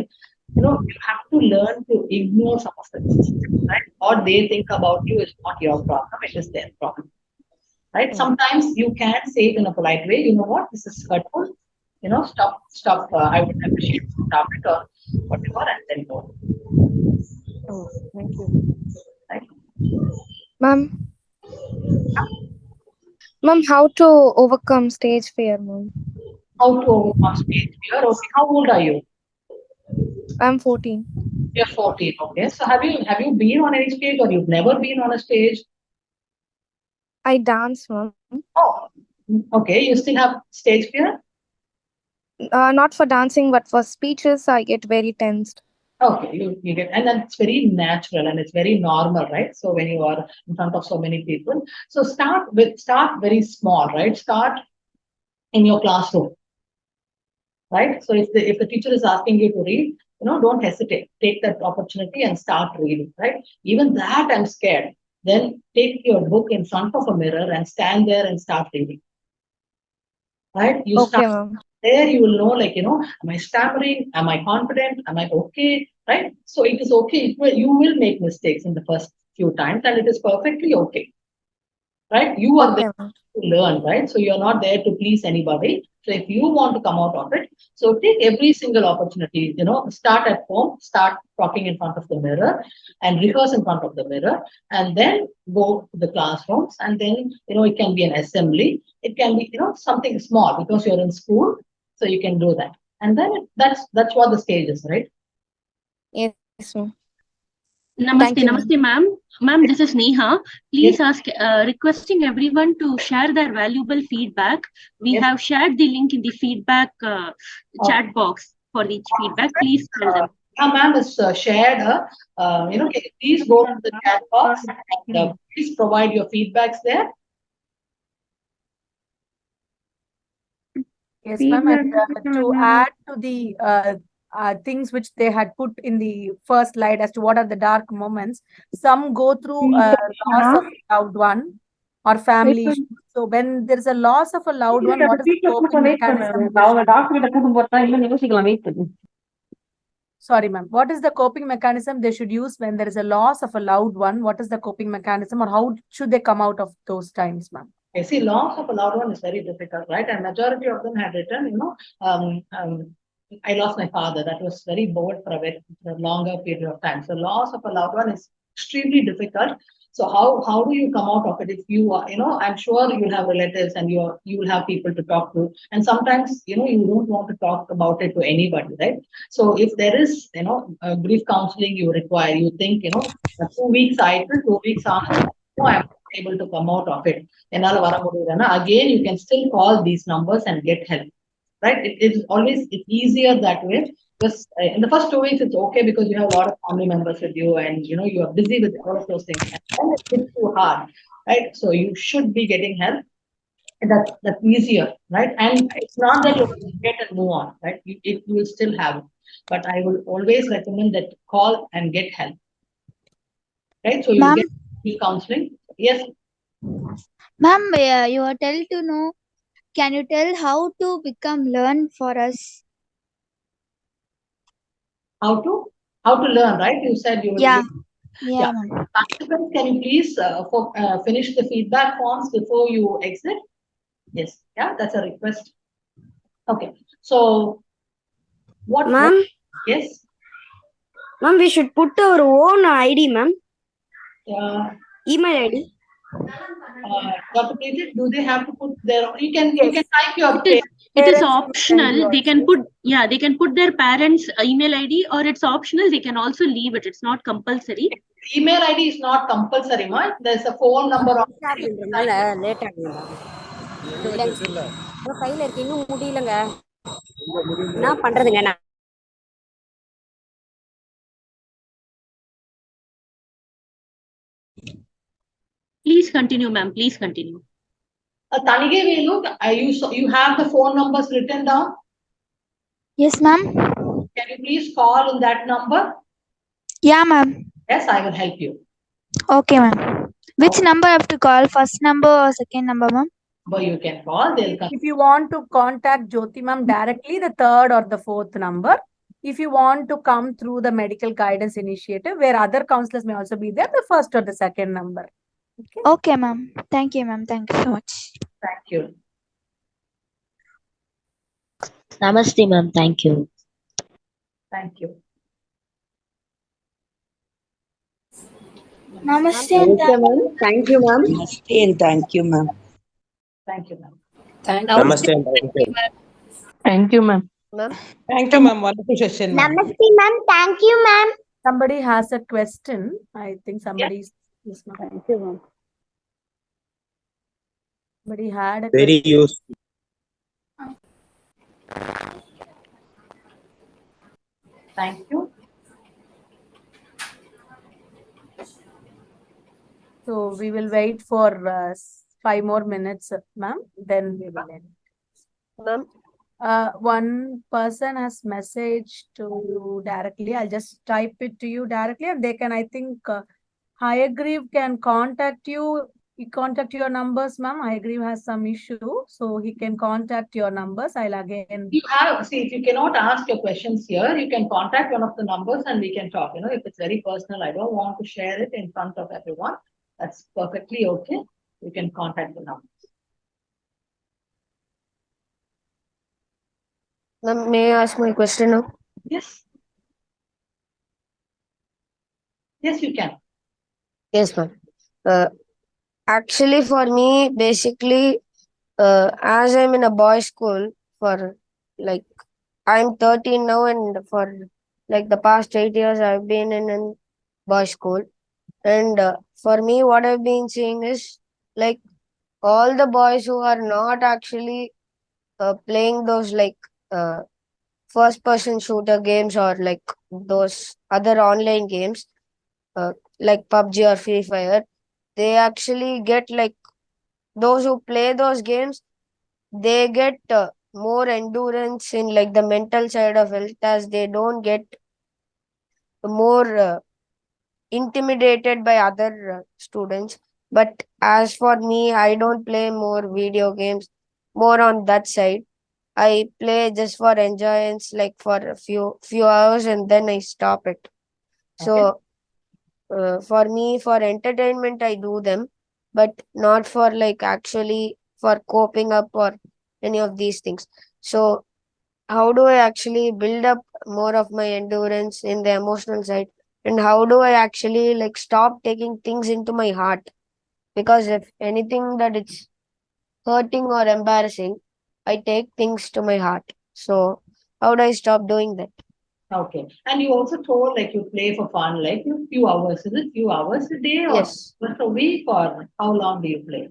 you have to learn to ignore some of the things, right? What they think about you is not your problem; it is their problem. Right? Sometimes you can say it in a polite way, you know what, this is hurtful, stop, I would appreciate you to stop it or whatever, and then go. Oh, thank you. Right? Ma'am, how to overcome stage fear, ma'am? How to overcome stage fear? Okay, how old are you? I'm 14. You're 14, okay. So have you been on any stage, or you've never been on a stage? I dance, ma'am. Oh, okay. You still have stage fear? Not for dancing, but for speeches, I get very tensed. Okay, you get, and that's very natural and it's very normal, right? So when you are in front of so many people, so start very small, right? Start in your classroom, right? So if the teacher is asking you to read, don't hesitate. Take that opportunity and start reading, right? Even that I'm scared. Then take your book in front of a mirror and stand there and start reading. Right? You Okay, start ma'am. there, you will know, like, am I stammering? Am I confident? Am I okay? Right? So it is okay. You will make mistakes in the first few times, and it is perfectly okay. right? You are Okay, there ma'am. to learn, right? So you're not there to please anybody. So if you want to come out of it, so take every single opportunity, start at home, start talking in front of the mirror and rehearse in front of the mirror, and then go to the classrooms. And then, it can be an assembly. It can be, something small because you're in school. So you can do that. And then that's what the stage is, right? Yes, ma'am. Namaste, Thank you, namaste, ma'am. Ma'am, this is Neha. Please Yes. requesting everyone to share their valuable feedback. We Yes. have shared the link in the feedback chat box for each feedback. Please tell them. Ma'am has shared please go to the chat box and please provide your feedbacks there. Yes, ma'am. And to add to the things which they had put in the first slide as to what are the dark moments, some go through loss of a loved one or family issues. So when there is a loss of a loved one, what is the coping mechanism? Sorry, ma'am. What is the coping mechanism they should use when there is a loss of a loved one? What is the coping mechanism, or how should they come out of those times, ma'am? I see, loss of a loved one is very difficult, right? And majority of them had written, I lost my father. That was very bold for a longer period of time. So loss of a loved one is extremely difficult. So how do you come out of it? If you are, I'm sure you'll have relatives and you will have people to talk to. And sometimes, you don't want to talk about it to anybody, right? So if there is, grief counseling you require, you think, 2 weeks cycle, 2 weeks after, I'm able to come out of it. Again, you can still call these numbers and get help, right? It's easier that way. Because in the first 2 weeks, it's okay because you have a lot of family members with you and, you are busy with all of those things. And then it's too hard, right? So you should be getting help. And that's easier, right? And it's not that you get and move on, right? You will still have it. But I will always recommend that call and get help, right? So you Ma'am? get grief counseling. Yes. Ma'am, you are tell to know. Can you tell how to become learn for us? How to learn, right? You said you will. Yeah. Yeah. Ma'am. Participants, can you please finish the feedback forms before you exit? Yes. Yeah, that's a request. Okay. So what? Ma'am? Yes. Ma'am, we should put our own ID, ma'am. Email ID. Dr. Preeti, do they have to put their? You can type your. It is optional. They can put their parents' email ID, or it's optional. They can also leave it. It's not compulsory. Email ID is not compulsory, ma. There's a phone number on. Please continue, ma'am. Please continue. Tanige Velu, you have the phone numbers written down? Yes, ma'am. Can you please call in that number? Yeah, ma'am. Yes, I will help you. Okay, ma'am. Which number I have to call? First number or second number, ma'am? But you can call. They'll come. If you want to contact Jyoti ma'am directly, the third or the fourth number. If you want to come through the medical guidance initiative, where other counselors may also be there, the first or the second number. Okay, ma'am. Thank you, ma'am. Thank you so much. Thank you. Namaste, ma'am. Thank you. Thank you. Namaste and thank you, ma'am. Namaste and thank you, ma'am. Thank you, ma'am. Namaste and thank you. Thank you, ma'am. Thank you, ma'am. Wonderful session, ma'am. Namaste, ma'am. Thank you, ma'am. Somebody has a question. I think somebody's. Yes, ma'am. Thank you, ma'am. Somebody had a Very question. useful. Thank you. So we will wait for 5 more minutes, ma'am. Then we will end. Ma'am. One person has messaged to you directly. I'll just type it to you directly, and they can, I think, Hayagreev can contact you. He contact your numbers, ma'am. Hayagreev has some issue, so he can contact your numbers. I'll again. If you cannot ask your questions here, you can contact one of the numbers and we can talk. If it's very personal, I don't want to share it in front of everyone. That's perfectly okay. You can contact the number. Ma'am, may I ask my question now? Yes. Yes, you can. Yes, ma'am. Actually, for me, basically, as I'm in a boys' school for like I'm 13 now, and for like the past 8 years, I've been in a boys' school. And for me, what I've been seeing is like all the boys who are not actually playing those like first person shooter games or like those other online games like PUBG or Free Fire, they actually get like those who play those games, they get more endurance in like the mental side of health, as they don't get more intimidated by other students. But as for me, I don't play more video games more on that side. I play just for enjoyance, like for a few hours, and then I stop it. So for me, for entertainment, I do them, but not for like actually for coping up or any of these things. So how do I actually build up more of my endurance in the emotional side? And how do I actually like stop taking things into my heart? Because if anything that it's hurting or embarrassing, I take things to my heart. So how do I stop doing that? Okay. And you also told like you play for fun, like a few hours. Is it few hours a day or Yes. once a week, or how long do you play?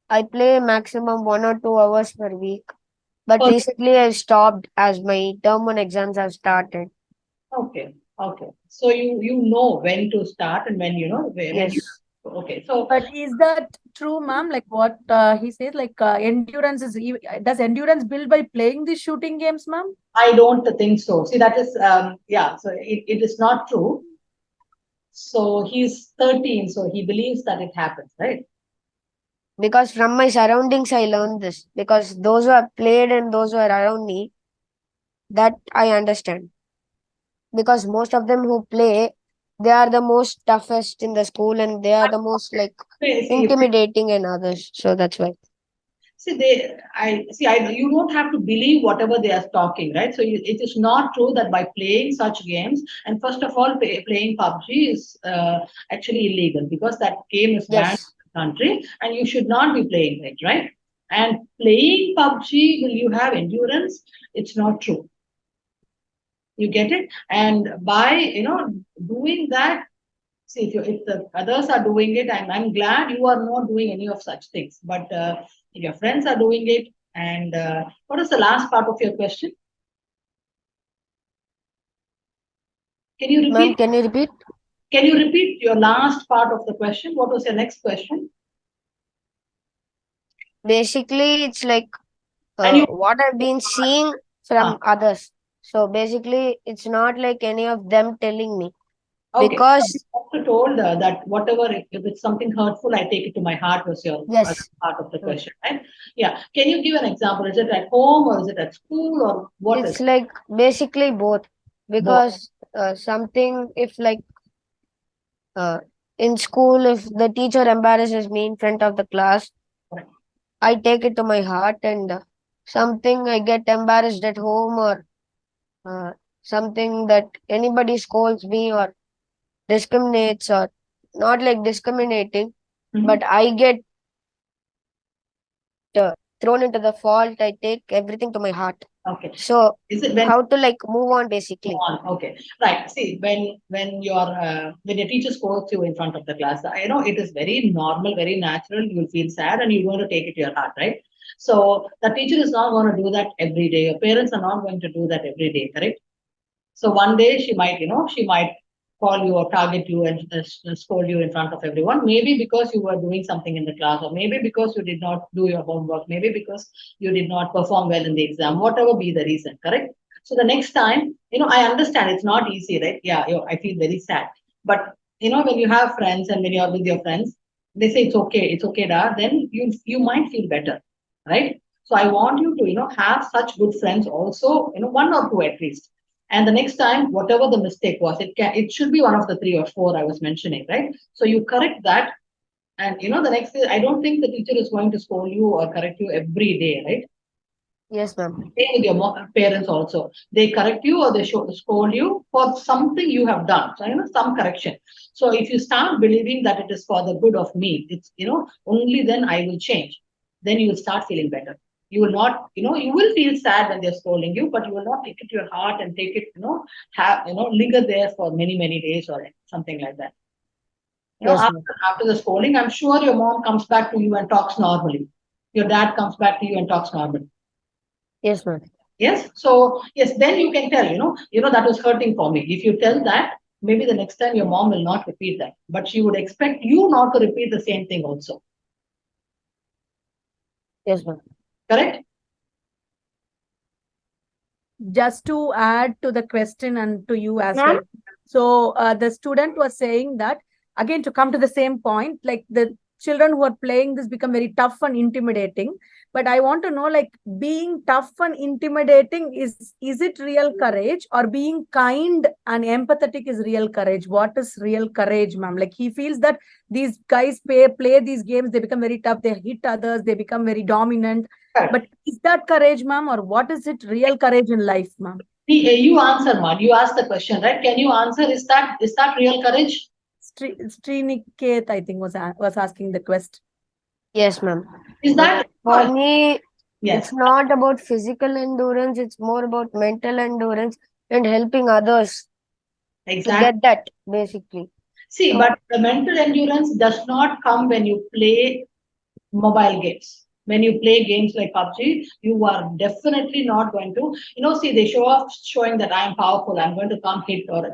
I play maximum 1 or 2 hours per week. But Per- recently I stopped as my term 1 exams have started. Okay. Okay. So you know when to start and when you know when you. Yes. Okay. So But is that true, ma'am? Like what he says, like endurance is, does endurance build by playing these shooting games, ma'am? I don't think so. See, that is yeah. So it is not true. So he's 13, so he believes that it happens, right? Because from my surroundings I learned this. Because those who have played and those who are around me, that I understand. Because most of them who play, they are the most toughest in the school, and they are the most like See, intimidating in others. So that's why. See, you don't have to believe whatever they are talking, right? So it is not true that by playing such games, and first of all, playing PUBG is actually illegal because that game is banned Yes. in the country, and you should not be playing it, right? And playing PUBG, will you have endurance? It's not true. You get it? And by doing that, see, if the others are doing it, I'm glad you are not doing any of such things. But if your friends are doing it, and what is the last part of your question? Can you Ma'am, repeat? can you repeat? Can you repeat your last part of the question? What was your next question? Basically, it's like And you what I've been seeing from others. So basically, it's not like any of them telling me. okay? Because You also told that whatever if it's something hurtful, I take it to my heart was your other yes, part of the question, right? Yeah. Can you give an example? Is it at home or is it at school or what is it's like basically both. both? Because something if like in school, if the teacher embarrasses me in front of the class, I take it to my heart, and something I get embarrassed at home, or uh, something that anybody scolds me or discriminates, or not like discriminating, but I get thrown into the fault. I take everything to my heart. Okay. So Is it when how to like move on basically? Okay, right. See, when your teacher scolds you in front of the class, I know it is very normal, very natural. You will feel sad, and you're going to take it to your heart, right? So the teacher is not going to do that every day. Your parents are not going to do that every day, correct? So one day she might call you or target you and scold you in front of everyone. Maybe because you were doing something in the class, or maybe because you did not do your homework, maybe because you did not perform well in the exam, whatever be the reason, correct? So the next time, I understand it's not easy, right? Yeah, I feel very sad. But when you have friends and when you're with your friends, they say it's okay, da, then you might feel better, right? So I want you to, have such good friends also, one or two at least. And the next time, whatever the mistake was, it should be one of the three or four I was mentioning, right? So you correct that, And the next thing, I don't think the teacher is going to scold you or correct you every day, right? Yes, ma'am. Same with your parents also. They correct you or they scold you for something you have done. So, some correction. So if you start believing that it is for the good of me, it's, only then I will change. Then you will start feeling better. You will not, you will feel sad when they're scolding you, but you will not take it to your heart and take it, linger there for many, many days or something like that. Yes, After the scolding, I'm sure your mom comes back to you and talks normally. Your dad comes back to you and talks normally. Yes, ma'am. Yes. So yes, then you can tell, that was hurting for me. If you tell that, maybe the next time your mom will not repeat that, but she would expect you not to repeat the same thing also. Yes, ma'am. Correct? Just to add to the question and to you as well. So the student was saying that, again, to come to the same point, like the children who are playing this become very tough and intimidating. But I want to know, like, being tough and intimidating, is it real courage, or being kind and empathetic is real courage? What is real courage, ma'am? Like, he feels that these guys play these games, they become very tough, they hit others, they become very dominant. But is that courage, ma'am, or what is it real courage in life, ma'am? You answer, ma'am. You asked the question, right? Can you answer? Is that real courage? Sriniket, I think, was asking the question. Yes, ma'am. Is that for me? Yes. It's not about physical endurance. It's more about mental endurance and helping others Exactly. to get that, basically. See, but the mental endurance does not come when you play mobile games. When you play games like PUBG, you are definitely not going to, see, they showing that I am powerful, I'm going to come hit, or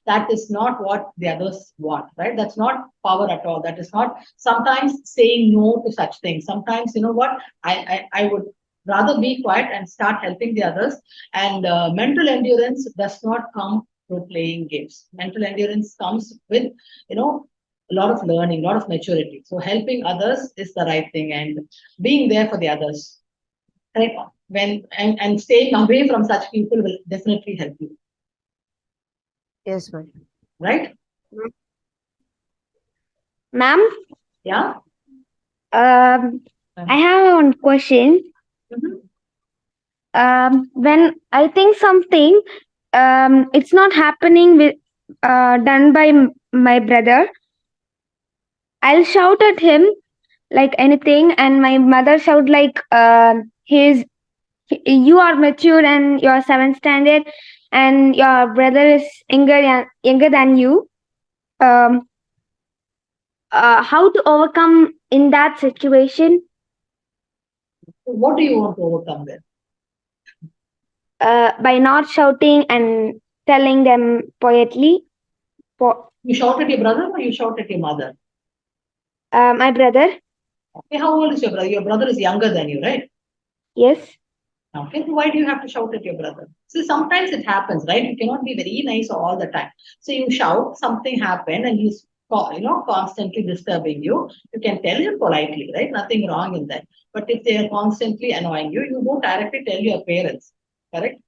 that is not what the others want, right? That's not power at all. That is not sometimes saying no to such things. Sometimes, what, I would rather be quiet and start helping the others. And mental endurance does not come through playing games. Mental endurance comes with, a lot of learning, a lot of maturity. So helping others is the right thing, and being there for the others. Right? And staying away from such people will definitely help you. Yes, ma'am. Right? Ma'am? Yeah? I have one question. When I think something, it's not happening with done by my brother, I'll shout at him like anything, and my mother shout like, you are mature and you're 7th standard, and your brother is younger than you. How to overcome in that situation? What do you want to overcome then? By not shouting and telling them politely. You shout at your brother or you shout at your mother? My brother. Okay, how old is your brother? Your brother is younger than you, right? Yes. Okay, so why do you have to shout at your brother? See, sometimes it happens, right? You cannot be very nice all the time. So you shout, something happened, and he's constantly disturbing you. You can tell him politely, right? Nothing wrong in that. But if they are constantly annoying you, you don't directly tell your parents, correct?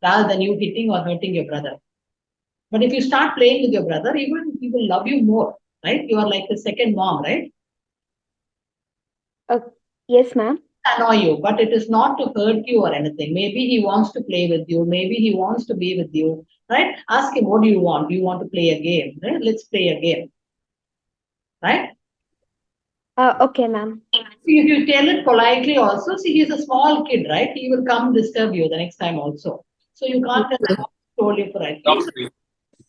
Rather than you hitting or hurting your brother. But if you start playing with your brother, he will love you more, right? You are like the second mom, right? Yes, ma'am. Annoy you, but it is not to hurt you or anything. Maybe he wants to play with you. Maybe he wants to be with you, right? Ask him, what do you want? Do you want to play a game? Right? Let's play a game, right? Okay, ma'am. See, if you tell it politely also, see, he's a small kid, right? He will come disturb you the next time also. So you can't tell him, told you politely,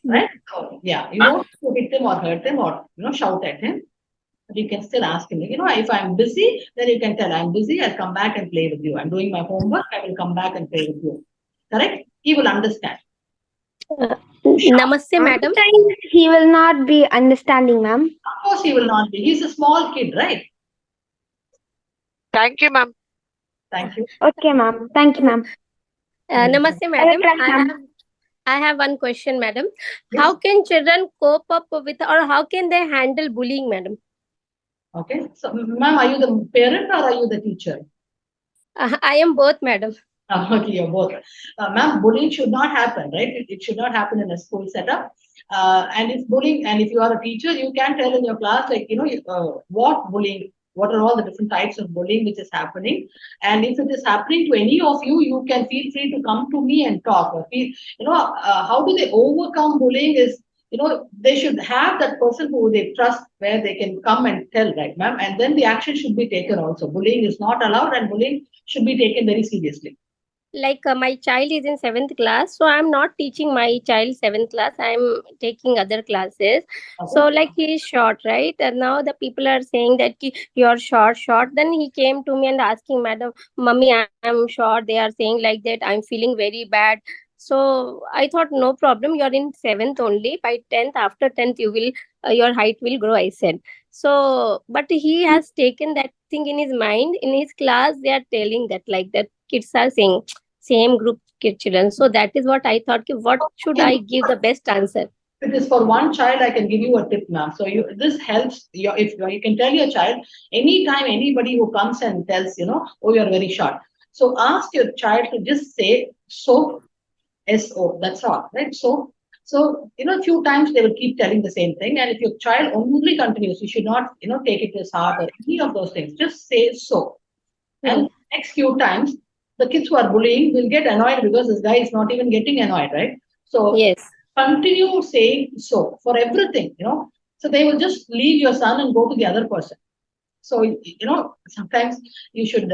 right? So, yeah, you don't have to hit him or hurt him or, shout at him. But you can still ask him, if I'm busy, then you can tell I'm busy, I'll come back and play with you. I'm doing my homework, I will come back and play with you. Correct? He will understand. Namaste, madam. He will not be understanding, ma'am. Of course he will not be. He's a small kid, right? Thank you, ma'am. Thank you. Okay, ma'am. Thank you, ma'am. Namaste, madam. I have one question, madam. Yes. How can children cope up with, or how can they handle bullying, madam? Okay. So, ma'am, are you the parent or are you the teacher? I am both, madam. Okay, you're both. Ma'am, bullying should not happen, right? It should not happen in a school setup. And if bullying, and if you are a teacher, you can tell in your class, like, what bullying, what are all the different types of bullying which is happening. And if it is happening to any of you, you can feel free to come to me and talk. Or how do they overcome bullying is, they should have that person who they trust where they can come and tell, right, ma'am? And then the action should be taken also. Bullying is not allowed and bullying should be taken very seriously. Like my child is in 7th class, so I'm not teaching my child 7th class, I'm taking other classes. So like he is short, right? And now the people are saying that you're short. Then he came to me and asking, madam, mummy, I'm short, they are saying like that, I'm feeling very bad. So I thought, no problem, you're in 7th only, by 10th, after 10th you will your height will grow, I said. So but he has taken that thing in his mind. In his class they are telling that, like that kids are saying, same group children. So that is what I thought, what should I give the best answer? If it is for one child, I can give you a tip, ma'am. So this helps. If you can tell your child, anytime anybody who comes and tells, oh, you're very short. So ask your child to just say so, S-O, that's all, right? So, a few times they will keep telling the same thing. And if your child only continues, you should not, take it as hard or any of those things. Just say so. And next few times, the kids who are bullying will get annoyed because this guy is not even getting annoyed, right? So yes, continue saying so for everything, So they will just leave your son and go to the other person. So, sometimes you should,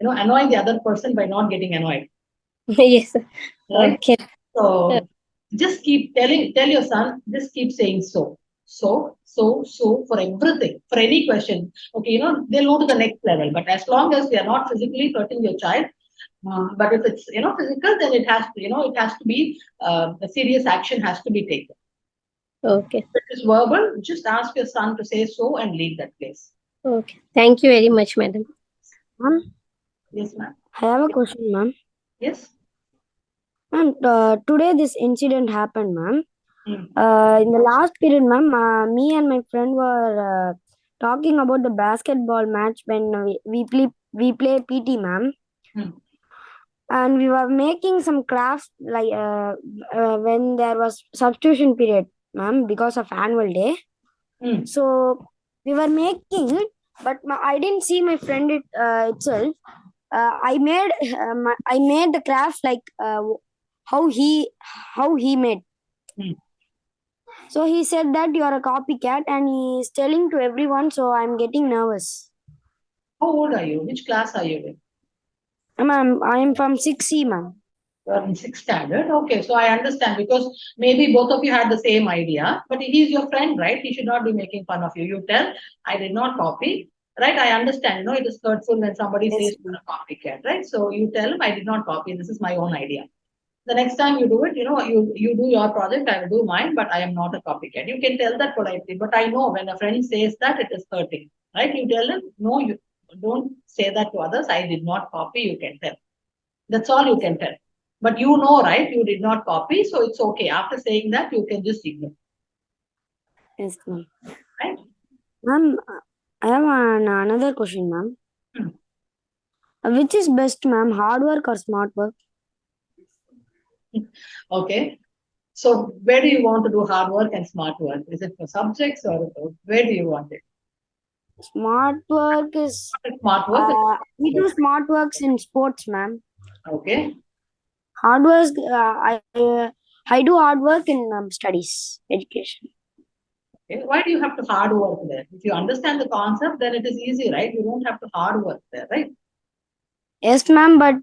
annoy the other person by not getting annoyed. Yes. Right? Okay. So just tell your son, just keep saying so for everything, for any question. Okay, they'll go to the next level. But as long as they are not physically hurting your child, but if it's physical, then it has to it has to be a serious action has to be taken. Okay. If it is verbal, just ask your son to say so and leave that place. Okay. Thank you very much, madam. Ma'am? Yes, ma'am. I have a question, ma'am. Yes. Ma'am, today this incident happened, ma'am. Mm. In the last period, ma'am, me and my friend were talking about the basketball match when we play PT, ma'am. Mm. And we were making some crafts like when there was substitution period, ma'am, because of annual day. Mm. So we were making, but I didn't see my friend itself. I made the craft like how he made. Mm. So he said that you are a copycat, and he is telling to everyone. So I'm getting nervous. How old are you? Which class are you in? Ma'am, I am from 6C, ma'am. You're in 6th standard. Okay, so I understand, because maybe both of you had the same idea, but he's your friend, right? He should not be making fun of you. You tell, I did not copy, right? I understand, it is hurtful when somebody says you're a copycat, right? So you tell him, I did not copy, this is my own idea. The next time you do it, you do your project, I will do mine, but I am not a copycat. You can tell that politely, but I know when a friend says that, it is hurting, right? You tell him, no, you don't say that to others. I did not copy, you can tell. That's all you can tell. But right? You did not copy, so it's okay. After saying that, you can just ignore. Yes, ma'am. Right? Ma'am, I have another question, ma'am. Which is best, ma'am, hard work or smart work? Okay. So where do you want to do hard work and smart work? Is it for subjects, or where do you want it? Smart work is... Smart work? We do smart works in sports, ma'am. Okay. Hard work, I do hard work in studies, education. Okay. Why do you have to hard work there? If you understand the concept, then it is easy, right? You don't have to hard work there, right? Yes, ma'am, but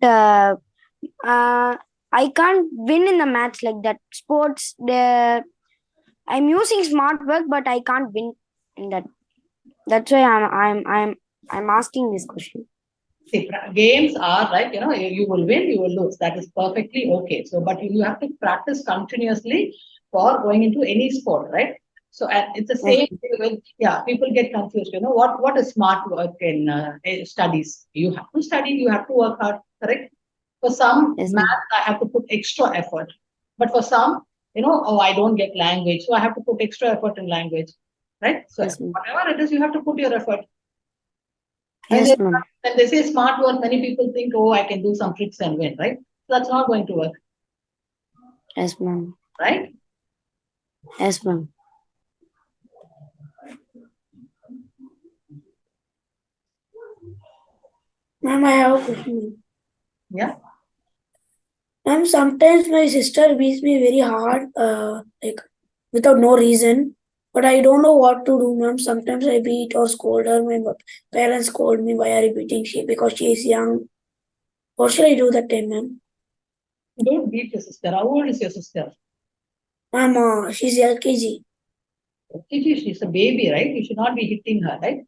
I can't win in the match like that. Sports, I'm using smart work, but I can't win in that. That's why I'm asking this question. See, games are like, you will win, you will lose. That is perfectly okay. So, but you have to practice continuously for going into any sport, right? So, it's the same thing with, people get confused. What is smart work in studies? You have to study, you have to work hard, correct? For some math, I have to put extra effort. But for some, I don't get language, so I have to put extra effort in language, right? So, whatever it is, you have to put your effort. Yes, and when they say smart work, many people think, oh, I can do some tricks and win, right? So that's not going to work. Yes, ma'am. Right? Yes, ma'am. Ma'am, I have a question. Yeah. Ma'am, sometimes my sister beats me very hard, like without no reason. But I don't know what to do, ma'am. Sometimes I beat or scold her. My parents scold me why are you beating she because she is young. What should I do that time, ma'am? Don't beat your sister. How old is your sister? Ma'am, she's LKG. LKG, she's a baby, right? You should not be hitting her, right?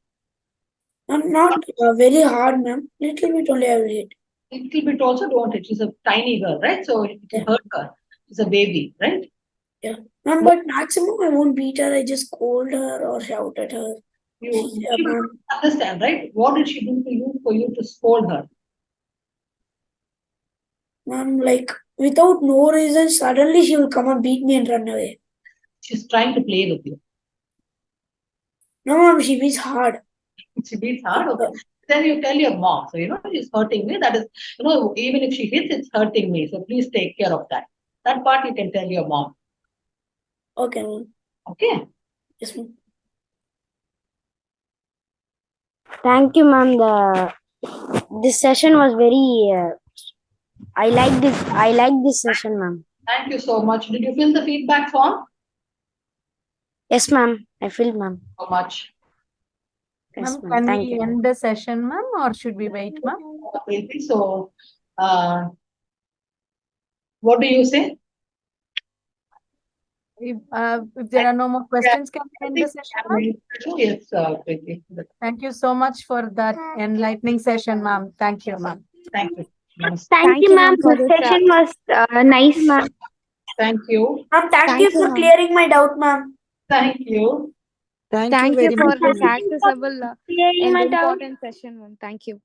I'm not very hard, ma'am. Little bit only I will hit. Little bit also don't hit. She's a tiny girl, right? So it will hurt her. She's a baby, right? Yeah. Ma'am, but maximum I won't beat her. I just scold her or shout at her. You understand, right? What did she do to you for you to scold her? Ma'am, like without no reason, suddenly she will come and beat me and run away. She's trying to play with you. No, ma'am, she beats hard. She beats hard? Okay. Then you tell your mom. So, she's hurting me. That is, even if she hits, it's hurting me. So please take care of that. That part you can tell your mom. Okay, ma'am. Okay. Yes, ma'am. Thank you, ma'am. This session was very. I like this session, ma'am. Thank you so much. Did you fill the feedback form? Yes, ma'am. I filled, ma'am. So much. Yes, Ma'am, ma'am. can Thank we you. end the session, ma'am, or should we wait, ma'am? So, what do you say? If there are no more questions, can we end the session, ma'am? Yes, Preeti. Thank you so much for that enlightening session, ma'am. Thank you, ma'am. Thank you. Thank you, ma'am. This session was nice, ma'am. Thank you. Ma'am, thank you for clearing my doubt, ma'am. Thank you. Thank you for this accessible Clearing my doubt. important session, ma'am. Thank you.